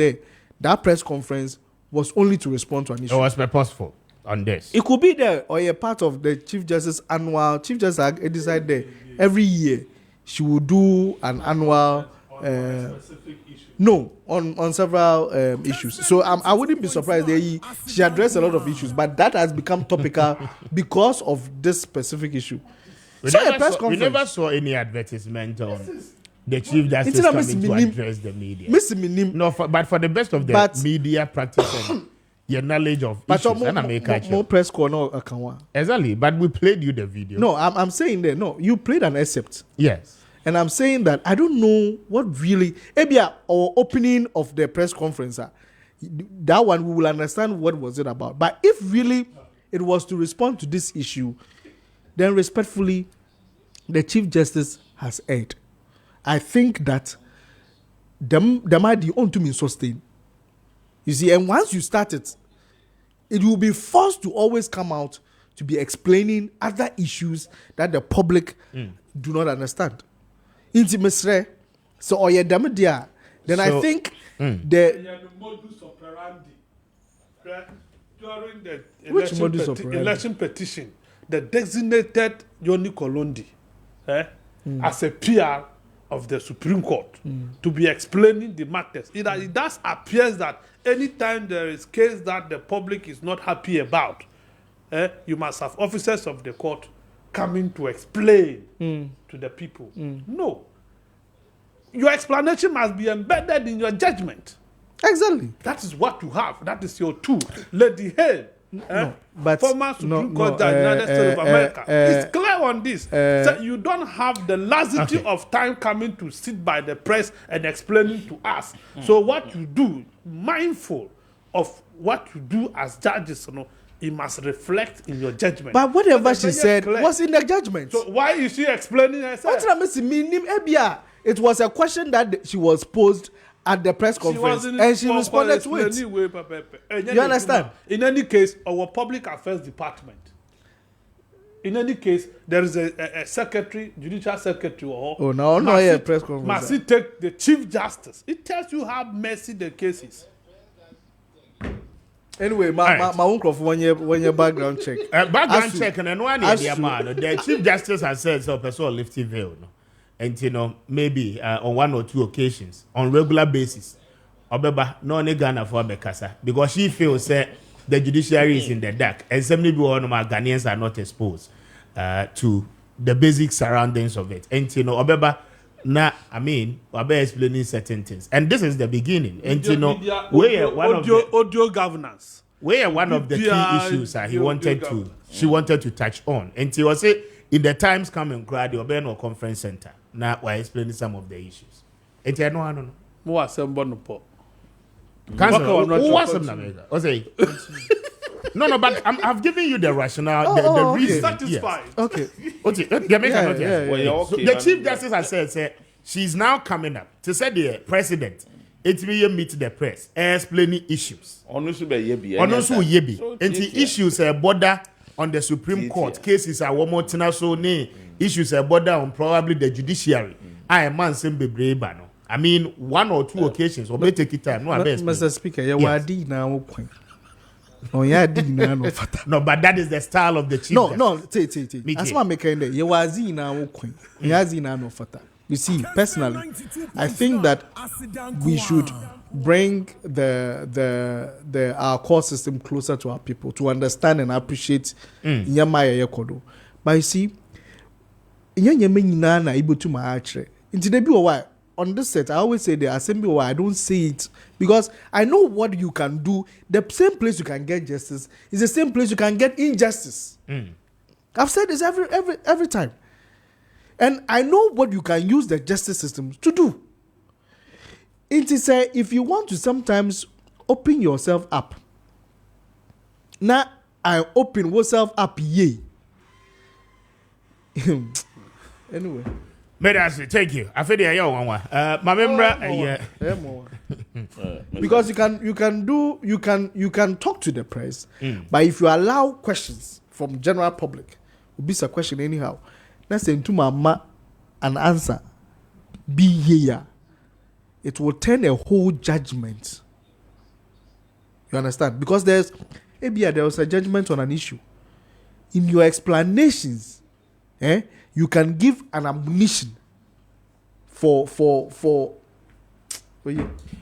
that press conference was only to respond to an issue. It was purposeful on this. It could be there or a part of the Chief Justice annual. Chief Justice decide there every year she will do an annual. No, on several issues. So I wouldn't be surprised that she addressed a lot of issues, but that has become topical because of this specific issue. We never saw any advertisement on the Chief Justice coming to address the media. No, but for the best of the media practice and your knowledge of issues, and I make more press corner. Exactly, but we played you the video. No, I'm saying that. No, you played an excerpt. Yes. And I'm saying that I don't know what really, maybe our opening of the press conference, that one we will understand what was it about. But if really it was to respond to this issue, then respectfully, the Chief Justice has erred. I think that them might be on to me sustain. You see, and once you start it, it will be forced to always come out to be explaining other issues that the public do not understand. Intimacy, so or then I think the modus operandi during the election petition, the designated Yoni Kolondi as a PR of the Supreme Court to be explaining the matters. It does appears that anytime there is case that the public is not happy about, you must have officers of the court coming to explain to the people. No. Your explanation must be embedded in your judgment. Exactly. That is what you have. That is your tool. Lady Hale, former Supreme Court Judge, United States of America, is clear on this. So you don't have the lassity of time coming to sit by the press and explaining to us. So what you do, mindful of what you do as judges, it must reflect in your judgment. But whatever she said was in the judgment. So why is she explaining herself? It was a question that she was posed at the press conference and she responded to it. You understand? In any case, our public affairs department, in any case, there is a secretary, judicial secretary, press conference. Must he take the Chief Justice? It tells you how messy the case is. Anyway, my own when your background check. Background check and one the Chief Justice has said so person lifting veil. And maybe on one or two occasions, on regular basis, Obeba no Ghana for Bekasa, because she feels that the judiciary is in the dark, and some people Ghanaians are not exposed to the basic surroundings of it. And Obeba Obe explaining certain things, and this is the beginning. And audio governance, where one of the key issues she wanted to touch on, and she was say in the times coming, grad Obe conference center. Now we're explaining some of the issues. And I don't know. No, but I've given you the rationale, the reason. Satisfied. Yes. Okay. The Chief Justice has said she's now coming up to say the president. It will meet the press, explaining issues. And the issues border on the Supreme Court cases are one more issues border on probably the judiciary. I am man same be I mean, one or two occasions, or may take it time. No, Mr. Speaker, you are now. No, but that is the style of the Chief. No, that's what I'm making there. You are now. You see, personally, I think that we should bring our core system closer to our people to understand and appreciate Nyamaya Yakodo. But you see, Nyamina able to my archery. Into the bill, why on this set, I always say the assembly where I don't say it because I know what you can do. The same place you can get justice is the same place you can get injustice. I've said this every time. And I know what you can use the justice system to do. It is if you want to sometimes open yourself up. Now I open yourself up, yay. Anyway. Medasi, thank you. I feel the one. My member, because you can talk to the press, but if you allow questions from general public, will be a question anyhow. Let's say to mama an answer be here. It will turn a whole judgment. You understand? Because there was a judgment on an issue. In your explanations, you can give an ammunition for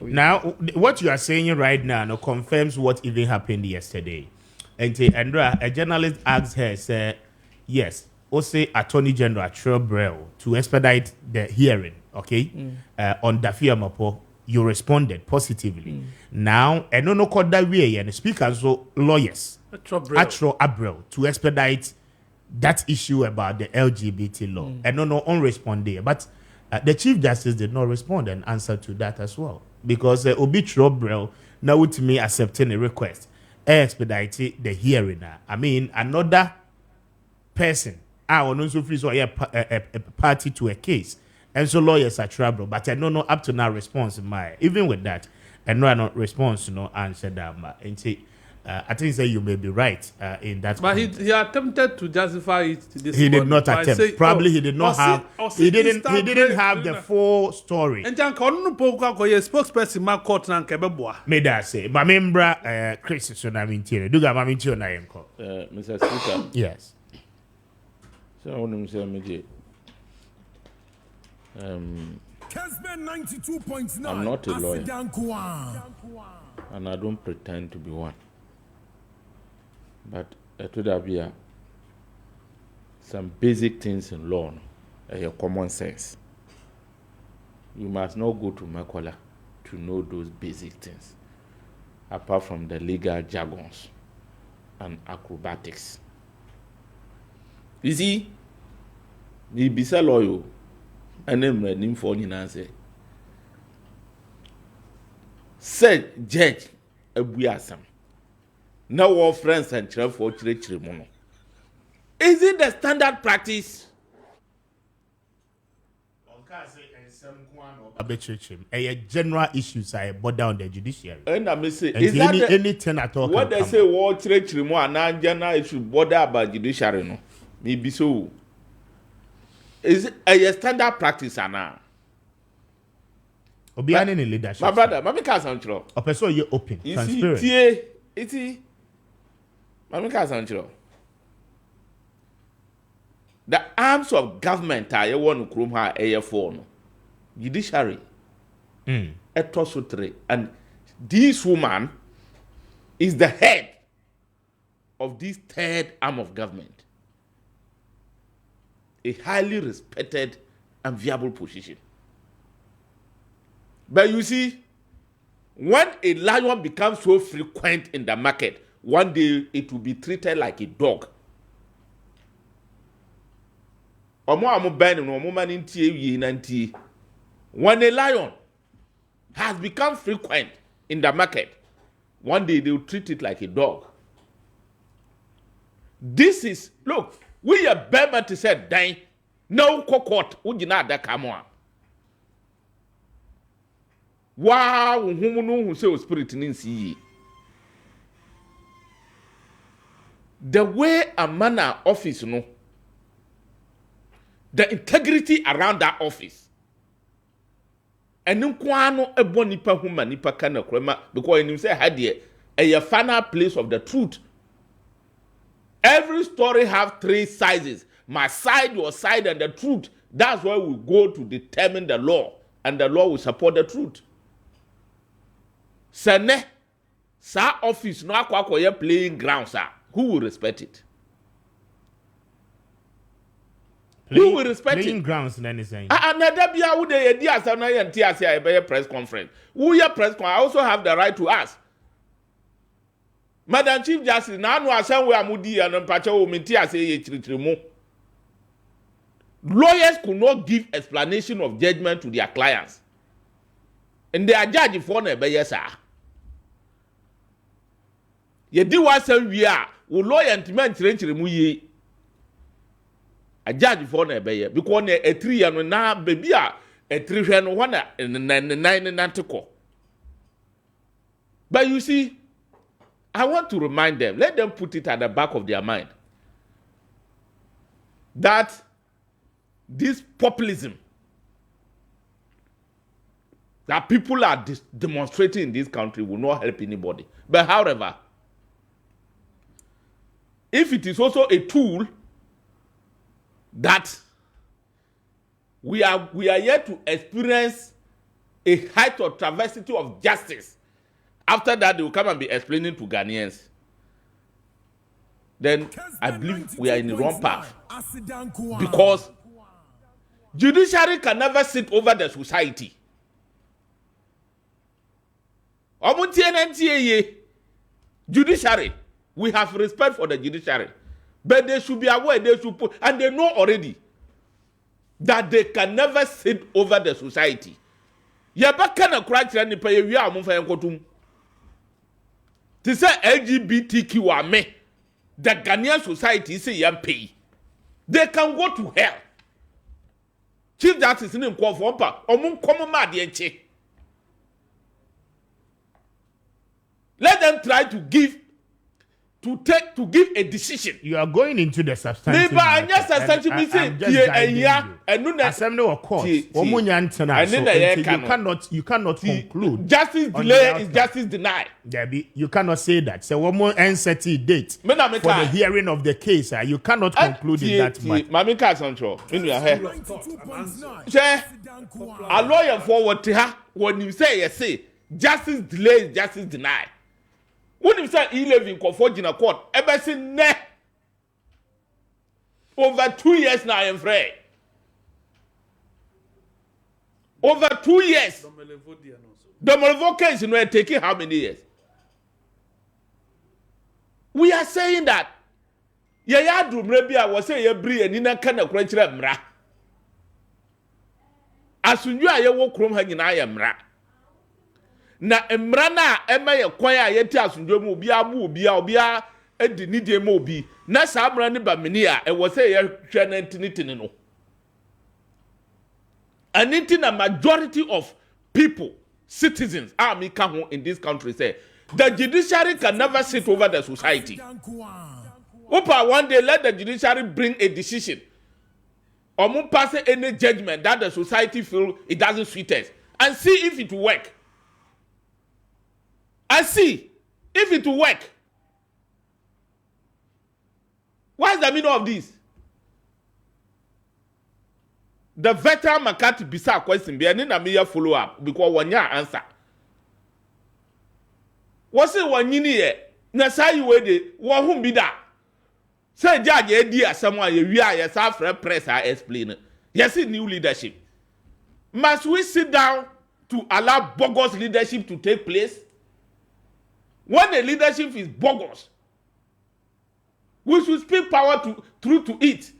Now, what you are saying right now confirms what even happened yesterday. And Andra, a journalist asked her, said, yes, also Attorney General Trebrel to expedite the hearing, okay, on Dafia Mapo. You responded positively. Now, and no called that way, and the speaker so lawyers, Atro Abrel, to expedite that issue about the LGBT law. And no unresponded. But the Chief Justice did not respond and answer to that as well. Because Obi Trobrel now with me accepting a request, expedite the hearing. I mean, another person, I will also free so a party to a case. And so lawyers are trouble, but I don't know up to now response. Even with that, and no not response, answer that. And say, I think say you may be right in that. But he attempted to justify it. He did not attempt. Probably he did not have. He didn't have the full story. And Jan Kono Poka spokesperson ma court na nkebeboa. May that say, my member Chris so na mintie. Do ga ma mintie na yem ko. Mr. Speaker. Yes. So I want to say me Kessben 92.9. I'm not a lawyer, and I don't pretend to be one. But there be some basic things in law, common sense. You must not go to Makola to know those basic things, apart from the legal jargons and acrobatics. You see, the bisa lawyer. And then my name for you say, said judge Abuasam. Now all friends and children for church mono. Is it the standard practice? General issues I brought down the judiciary. And I may say, is that anything at all? What they say, war church more and general issue border about judiciary no? Maybe so. Is it a standard practice now? Obiane in leadership. My brother, Mami Kasanchro. A person you open. Transparent. It's Mami Kasanchro. The arms of government are you want to chrome her a phone. Judiciary. A tosutre. And this woman is the head of this third arm of government. A highly respected and viable position. But you see, when a lion becomes so frequent in the market, one day it will be treated like a dog. When a lion has become frequent in the market, one day they will treat it like a dog. This is, look, we are better to say, dang, no court, would you not that come on? Wow, who say spirit in see. The way a manner office, no, the integrity around that office. And no kwano a bonipa huma nipa kana krema because you say had a final place of the truth. Every story have three sizes. My side, your side, and the truth. That's where we go to determine the law. And the law will support the truth. Sene, sa office no akwa playing ground, sir. Who will respect it? Who will respect playing it? grounds and anything. Another be out there, dear son, and TSA press conference. Who your press conference? I also have the right to ask. Madam Chief Justice, now no somewhere Mudi and Pacho Mintia. Lawyers could not give explanation of judgment to their clients. And they are judged for never, yes, sir. Ye do what some we are, will lawyer and men trench remove a judge for never, because a 3 and now baby a 3 and 1 and 9 and antico. But you see, I want to remind them, let them put it at the back of their mind that this populism that people are demonstrating in this country will not help anybody. But however, if it is also a tool that we are yet to experience a height of travesty of justice, after that they will come and be explaining to Ghanaians, then I believe we are in the wrong path. Because judiciary can never sit over the society. Judiciary, we have respect for the judiciary, but they should be aware, they should put, and they know already that they can never sit over the society. To say LGBTQ are me, the Ghanaian society say you pay. They can go to hell. Chief Justice in Kwampa, let them try to give a decision. You are going into the substantive. You cannot conclude. Justice delay is justice denied. You cannot say that. So one more NCT date for the hearing of the case. You cannot conclude in that matter. Mamika Sancho, in your head. A lawyer forward to her when you say justice delay is justice denied. When you say 11 in a court, ever since over 2 years now, I am free. Over 2 years. The Malevo case, you know, taking how many years? We are saying that. Yaya do maybe I was saying every and in a kind of creature mra. As soon as you walk from hanging, I am mra. Na emrana emaye kwan a yeti asundwe mu obia edi nidie mu obi na sa amra ne ba meni a e wo say ye hwe na ntinitini no anything a majority of people citizens me ho in this country say the judiciary can never sit over the society. Opa one day let the judiciary bring a decision or pass any judgment that the society feel it doesn't suit us and see if it will work. And see if it will work. What is the meaning of this? The veteran Makati bisa question be na me follow up because one year answer. What's it one yini na say you we one who be that? Say judge edi someone we are yes after press I explain. Yes, new leadership. Must we sit down to allow bogus leadership to take place? When the leadership is bogus, we should speak power through to it.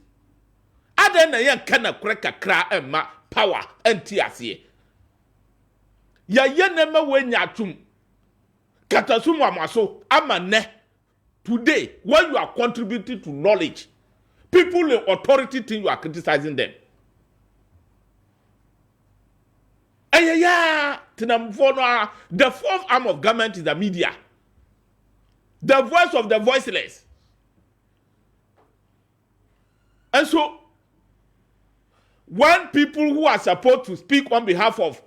Other than that, can a crack and power and TSA. Ya never when ya tum. Katasuma maso amane. Today, when you are contributing to knowledge, people in authority think you are criticizing them. The fourth arm of government is the media. The voice of the voiceless. And so, when people who are supposed to speak on behalf of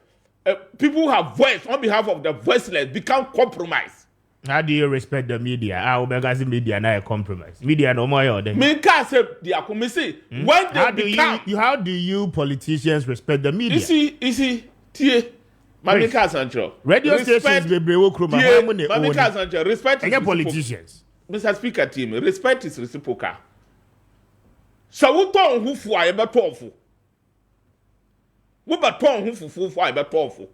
people who have voice on behalf of the voiceless become compromised. How do you respect the media? How because media now a compromise? Media no more than me can't say the akomisi. When they how do you politicians respect the media? You see, tie. Mamika Sancho. Radio stations bebre wo kroma hamu ne. Mamika Sancho, respect is politicians. Mr. Speaker team, respect is reciprocal. So we turn who for a better awful. We but turn who for a better awful.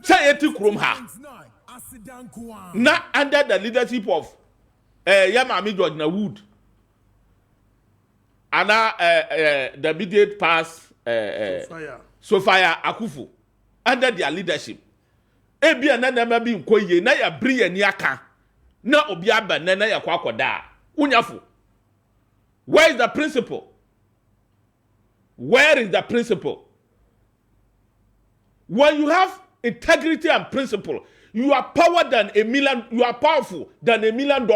Say it to Krumha. Not under the leadership of Yamami George Wood. And the immediate past Sophia Akufu under their leadership. Ebi anana mabi nkoye na ya bri ani aka na obi aba na ya kwakoda unyafu. Where is the principle? Where is the principle? When you have integrity and principle, you are powerful than $1 million.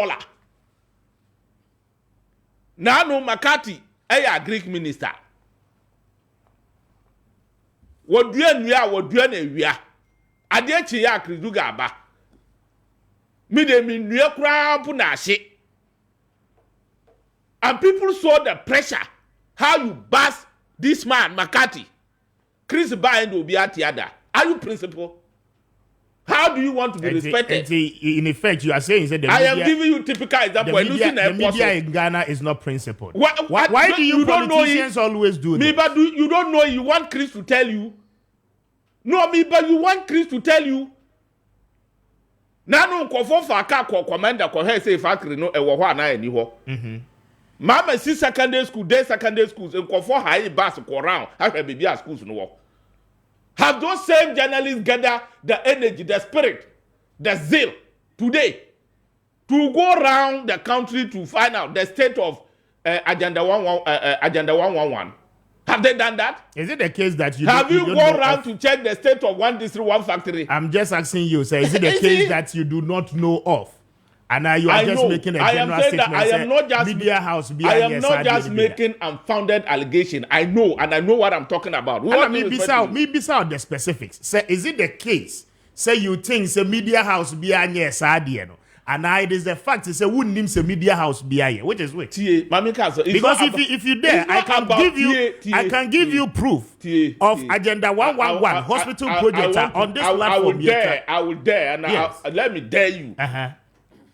Now no Makati a Greek minister. What do you Adechi ya kriduga aba. Mi de mi nue kra pu na hye. And people saw the pressure how you bash this man Makati. Chris Bind will be at the other. Are you principal? How do you want to be respected? In effect, you are saying that I am giving you typical example. The media in Ghana is not principled. Why do you politicians always do that? But you don't know. You want Chris to tell you. No, but you want Chris to tell you. Nanu nkofo fa ka commander ko he say factory no e wo ho ana ani ho. Mama si secondary school, day secondary schools nkofo high bus ko round. How be at schools no work. Have those same journalists gather the energy, the spirit, the zeal today to go around the country to find out the state of Agenda 111? Have they done that? Is it the case that you have you gone around to check the state of one district, one factory? I'm just asking you, sir. Is it the case that you do not know of? And now you are just making a general statement. I am not just media house. I am not just making unfounded allegation. I know, and I know what I'm talking about. Me beside the specifics. Say, is it the case? Say you think the media house be a yes, and it is the fact. Say who names the media house be a which is which? Because if you dare, I can give you proof of Agenda 111 hospital project on this platform. I will dare, and let me dare you.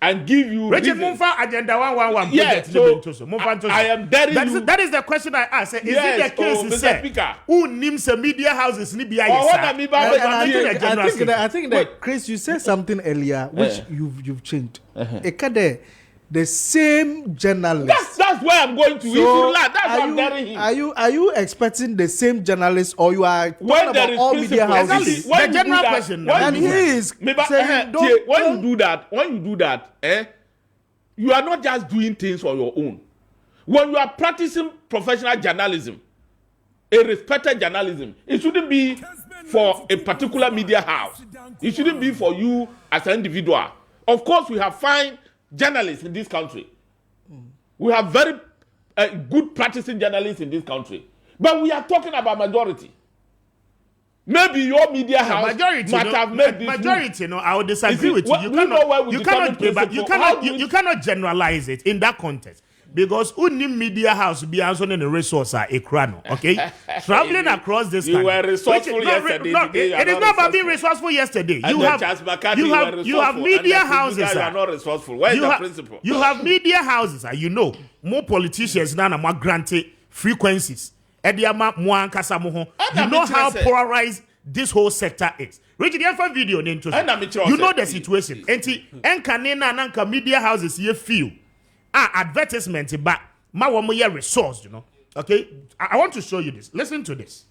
And give you Richard Mumfa Agenda 111 project. So I am daring you. That is the question I ask. Is it the case who names the media houses in Libya? I think that Chris, you said something earlier which you've changed. The same journalist. That's where I'm going to. So that's why I'm daring him. Are you expecting the same journalist, or you are talking about all media houses? The general question. And he is saying, when you do that, you are not just doing things on your own. When you are practicing professional journalism, a respected journalism, it shouldn't be for a particular media house. It shouldn't be for you as an individual. Of course, we have fine journalists in this country. We have very good practicing journalists in this country. But we are talking about majority. Maybe your media house might have made this majority. No, I would disagree with you. You cannot generalize it in that context. Because unim media house be answering in a resource a crano, okay? Traveling across this country. You were resourceful yesterday. It is not about being resourceful yesterday. You have media houses. You are not resourceful. Where is the principle? You have media houses. You know, more politicians now more granted frequencies. You know how polarized this whole sector is. Richard, you have a video. You know the situation. And media houses you feel. Advertisement, but my one more resource, you know. Okay, I want to show you this. Listen to this.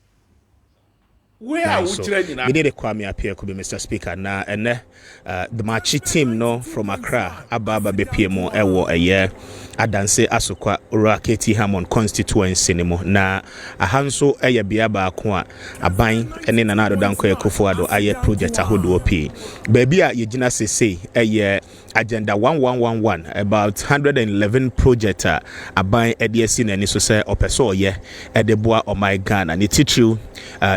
Where are we training? We did a Kwame Appiah Kubi, Mr. Speaker. Now, and the Maakye team, no, from Accra, Ababa BPMO, Ewo, a year. Adanse Asokwa Raketi Hamon constituency nimo na ahanso eye biaba akwa aban ene na nado danko Kufuado aye project ahodo opi baby a yegina sese eye agenda 1111 about 111 project aban edesi na ni so se opeso ye edeboa o my Ghana ni teachu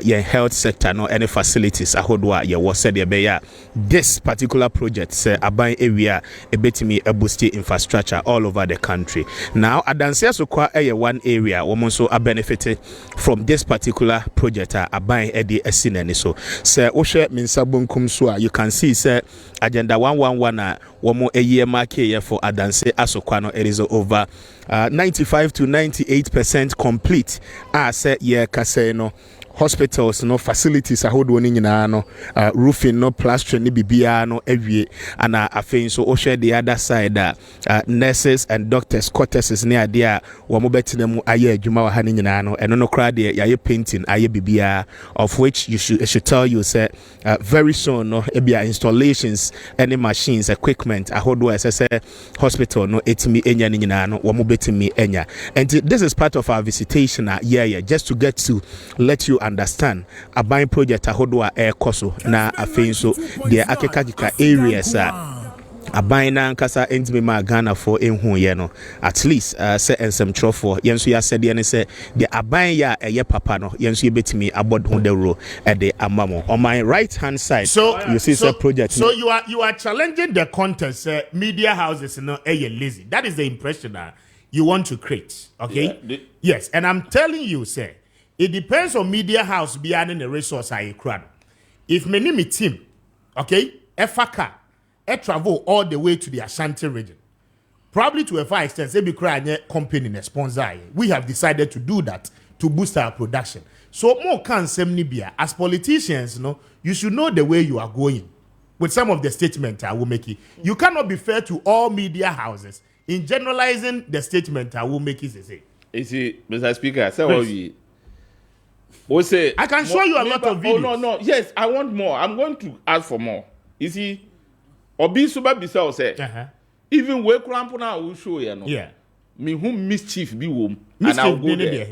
ye health sector no any facilities ahodo a ye wo said be ya this particular project say aban area ebetimi boost infrastructure all over the country. Now, Adanse Asokwa one area woman so a benefited from this particular project buying Eddie Esineni. So, Sir Oshe Minsabun Kumsua, you can see, Sir, Agenda 111 womo eye Maakye for adanse asokwa it is over 95 to 98% complete. Say ye kase no hospitals no facilities ahodo ni nyina no roofing no plastering ni bibia no ewie ana afei so o share the other side nurses and doctors quarters ni ade a wo mo betina mu aye adwuma wa ha ni nyina no eno no kra de yaye painting aye bibia, of which it should tell you say very soon no ebia installations any machines equipment ahodo say hospital no etimi enya ni nyina no wo mo betimi enya. And this is part of our visitation just to get to let you understand aban project ahodo a ekoso na afei so the akekakika areas aban na nkasa entime ma Ghana for enhu ye no at least say ensem trofo yenso ya said ye say the aban ya eye papa no yenso ye betimi abod ho dewro e de amamo on my right hand side. So you see the project. So you are challenging the contest media houses no lazy. That is the impression that you want to create, okay? Yes, and I'm telling you say it depends on media house beyond the resource I crowd. If my name is team, okay, Efaka, travel all the way to the Ashanti region, probably to a far extent, they be crying company and sponsor. We have decided to do that to boost our production. So more can semnibia as politicians, you should know the way you are going. With some of the statements I will make it, you cannot be fair to all media houses in generalizing the statement I will make it. Say, you see, Mr. Speaker, say what we. Say, I can show you a lot of videos. Oh, no. Yes, I want more. I'm going to ask for more. You see, Obi Suba Bisa say, even we Krampuna will show you. Yeah. Me whom mischief be womb. And I'll go there.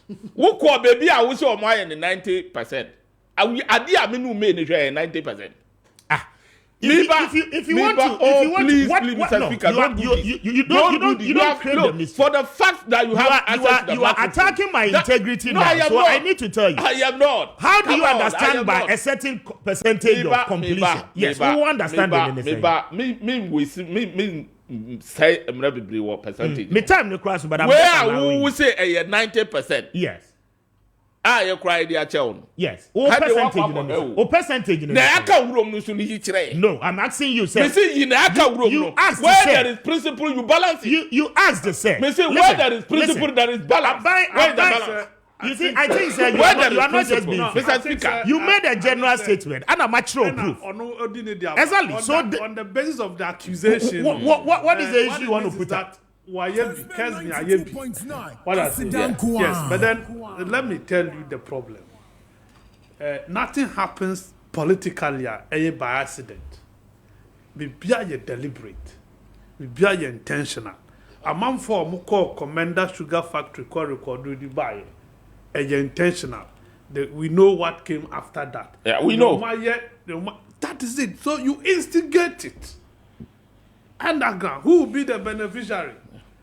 Who call baby? I will show my 90%. I dear me no made 90%. If you want to, you don't create the mystery. For the fact that you are attacking my integrity now. So I need to tell you. I am not. How do you understand by a certain percentage of completion? Yes, we will understand anything. Me say what percentage? Me time no cross, but where we say 90%? Yes. You cry the child. Yes. What percentage? No, I'm asking you, sir. You asked where there is principle, you balance it. You asked the sir. Where there is principle, there is balance. Where is the balance? You see, I think, sir, you are not just being Mr. Speaker. You made a general statement and a mature proof. Exactly. So on the basis of the accusation, what is the issue you want to put up? What I say, yes, but then let me tell you the problem. Nothing happens politically by accident. Be deliberate, be intentional. A man for Muko Commander Sugar Factory record Dubai, intentional. We know what came after that. Yeah, we know. That is it. So you instigate it. Underground, who will be the beneficiary?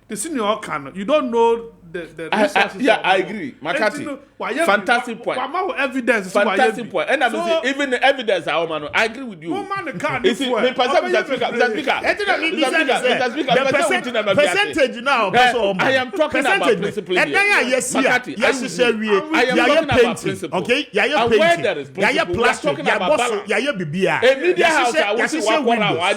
The senior can. You don't know the resources. I agree. Makati. Fantastic point. Evidence. Fantastic point. And so, even the evidence, I agree with you. Mr. Speaker, percentage now. I am talking about principle. And yes, painting. Okay, painting. Plastic. A media house. I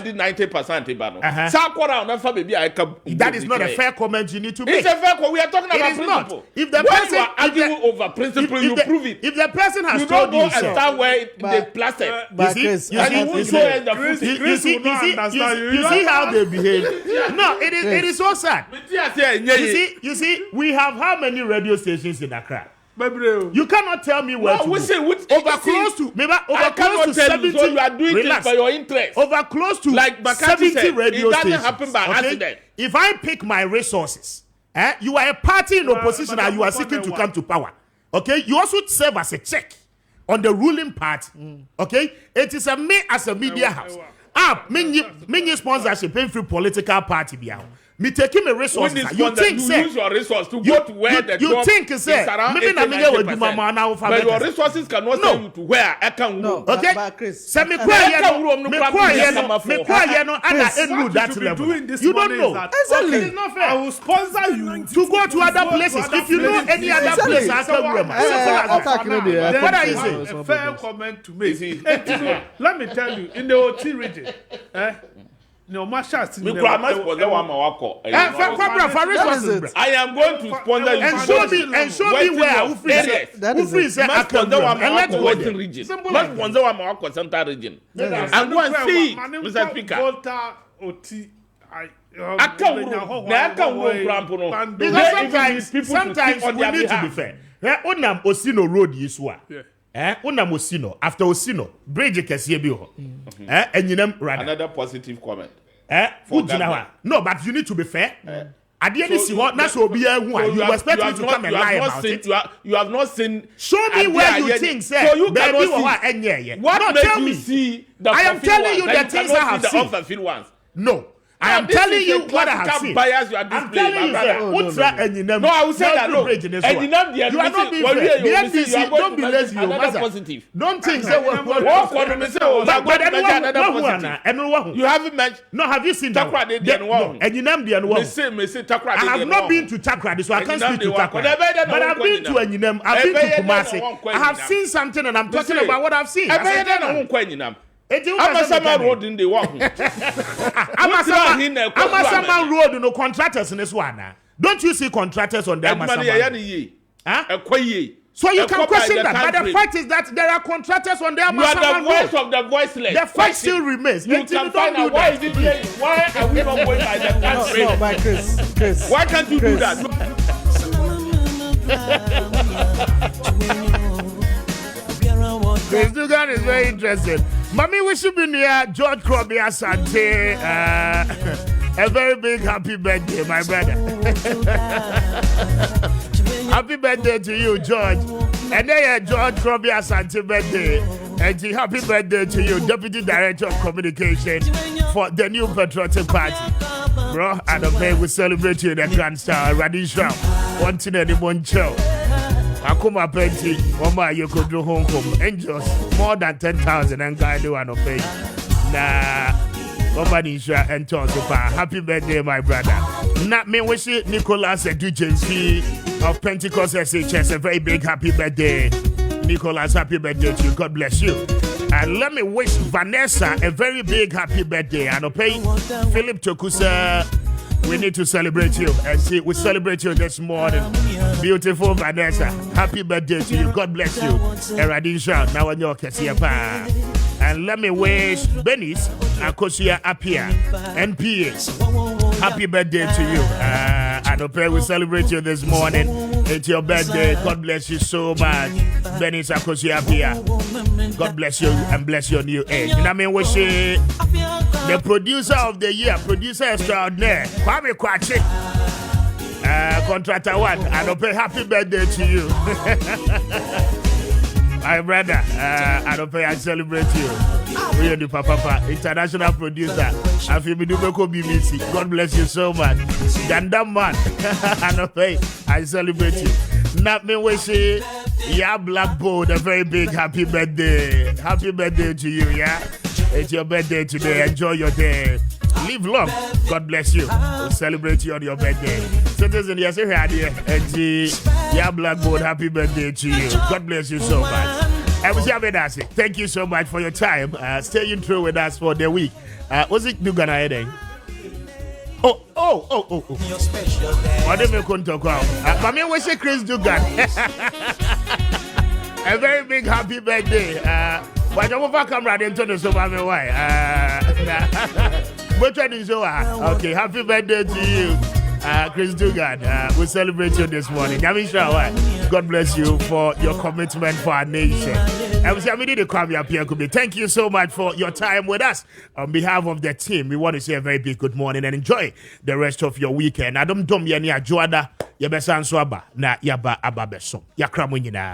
did 90%. That is not a fair comment you need to make. It's a fair comment. We are talking about principle. Not. If the person you are arguing over principle, you prove it. If the person has told you so, start where they plastic. You see how they behave. No, it is so sad. You see, we have how many radio stations in Accra? You cannot tell me where to go. Over close to 70. So you are doing it for your interest. Over close to like 70 radio stations. It doesn't happen by accident. If I pick my resources, you are a party in opposition and you are seeking to come to power. Okay, you also serve as a check on the ruling party. Okay, it is me as a media house. Many sponsorship paying for political party behind. Me taking my resources. You think, sir? Use your resources to go to where the you think, sir? Maybe but your resources cannot send you to where I can go. Okay. Send me quiet. That level. You don't know. Exactly. I will sponsor you to go to other places. If you know any other place, I can. What are you saying? A fair comment to make. Let me tell you, in the OT region, No, my shots. Me cry my sponsor one mawako. For resources. I am going to sponsor you. And show me where who free say I can do and let Western region. Not sponsor one mawako Central region. And go and see, Mr. Speaker. Sometimes we need to be fair. Onam Osino road yiswa. Onam Osino after Osino bridge kesiye bi ho. Another positive comment. No, but you need to be fair. You expect me to come and lie about it. You have not seen. Show me where you think, sir. So you cannot see. What makes you see the I am telling you the things I have seen. No. I am telling you what I have seen. Bias you are displaying, my brother. No, I will say that no. You are not being fair. The NDC, don't be lazy. Positive. Don't think say what. You haven't mentioned. No, have you seen Takra? I have not been to Takra, so I can't speak to Takra. But I've been to Enyinem. I've been to Kumasi. I have seen something, and I'm talking about what I've seen. Amasama road in the one. Amasama road no contractors in this one. Don't you see contractors on the Amasama? So you can question that, but the fact is that there are contractors on the Amasama road. You are the voice of the voiceless. The fact still remains. You can find out why are we not going by the country? No, by Chris. Why can't you do that? Chris Dugan is very interesting. Mommy, we should be near George Kwame Asante. A very big happy birthday, my brother. Happy birthday to you, George. And then George Kwame Asante birthday. And happy birthday to you, Deputy Director of Communication for the new Patriotic Party. Bro, and okay, we celebrate you in the Grand Star, Radisha. One thing anyone show. Akuma Penti, Oma, you could do home angels more than 10,000 and guide you and pay. Nah, Omanisha and Tosupa. Happy birthday, my brother. Not me wish it, Nicholas and DJC of Pentecost SHS. A very big happy birthday. Nicholas, happy birthday to you. God bless you. And let me wish Vanessa a very big happy birthday. And pay Philip Tokusa. We need to celebrate you. And see, we celebrate you this morning. Beautiful Vanessa. Happy birthday to you. God bless you. Eradisha, now on your Kessiapa. And let me wish Benis Kwame Appiah NPA. Happy birthday to you. And we celebrate you this morning. It's your birthday. God bless you so much. Benis Kwame Appiah. God bless you and bless your new age. You know what I mean? Wish the producer of the year, producer extraordinaire, Kwame Kwache, contractor one, and happy birthday to you. My brother, I celebrate you. We are the Papa, international producer. BBC. God bless you so much. Gandam man, I celebrate you. Not me wish yeah, Blackboard, a very big happy birthday. Happy birthday to you, yeah. It's your birthday today. Enjoy your day. Live long. God bless you. We'll celebrate you on your birthday. Citizen, yes, you're here. Yeah, Blackboard, happy birthday to you. God bless you so much. And we say, thank you so much for your time. Staying through with us for the week. Was it Dugan heading? Oh. What do you want to talk about? But me, we say Chris Dugan. A very big happy birthday. But I'm over camera, they told us about me why. Okay, happy birthday to you, Chris Dugan. We celebrate you this morning. God bless you for your commitment for our nation. And we say, Kwame Appiah Kubi. Thank you so much for your time with us. On behalf of the team, we want to say a very big good morning and enjoy the rest of your weekend. Adam Dom Yani Ajuada, Yabesan Swaba, Na Yaba Ababeso, Yakramunina.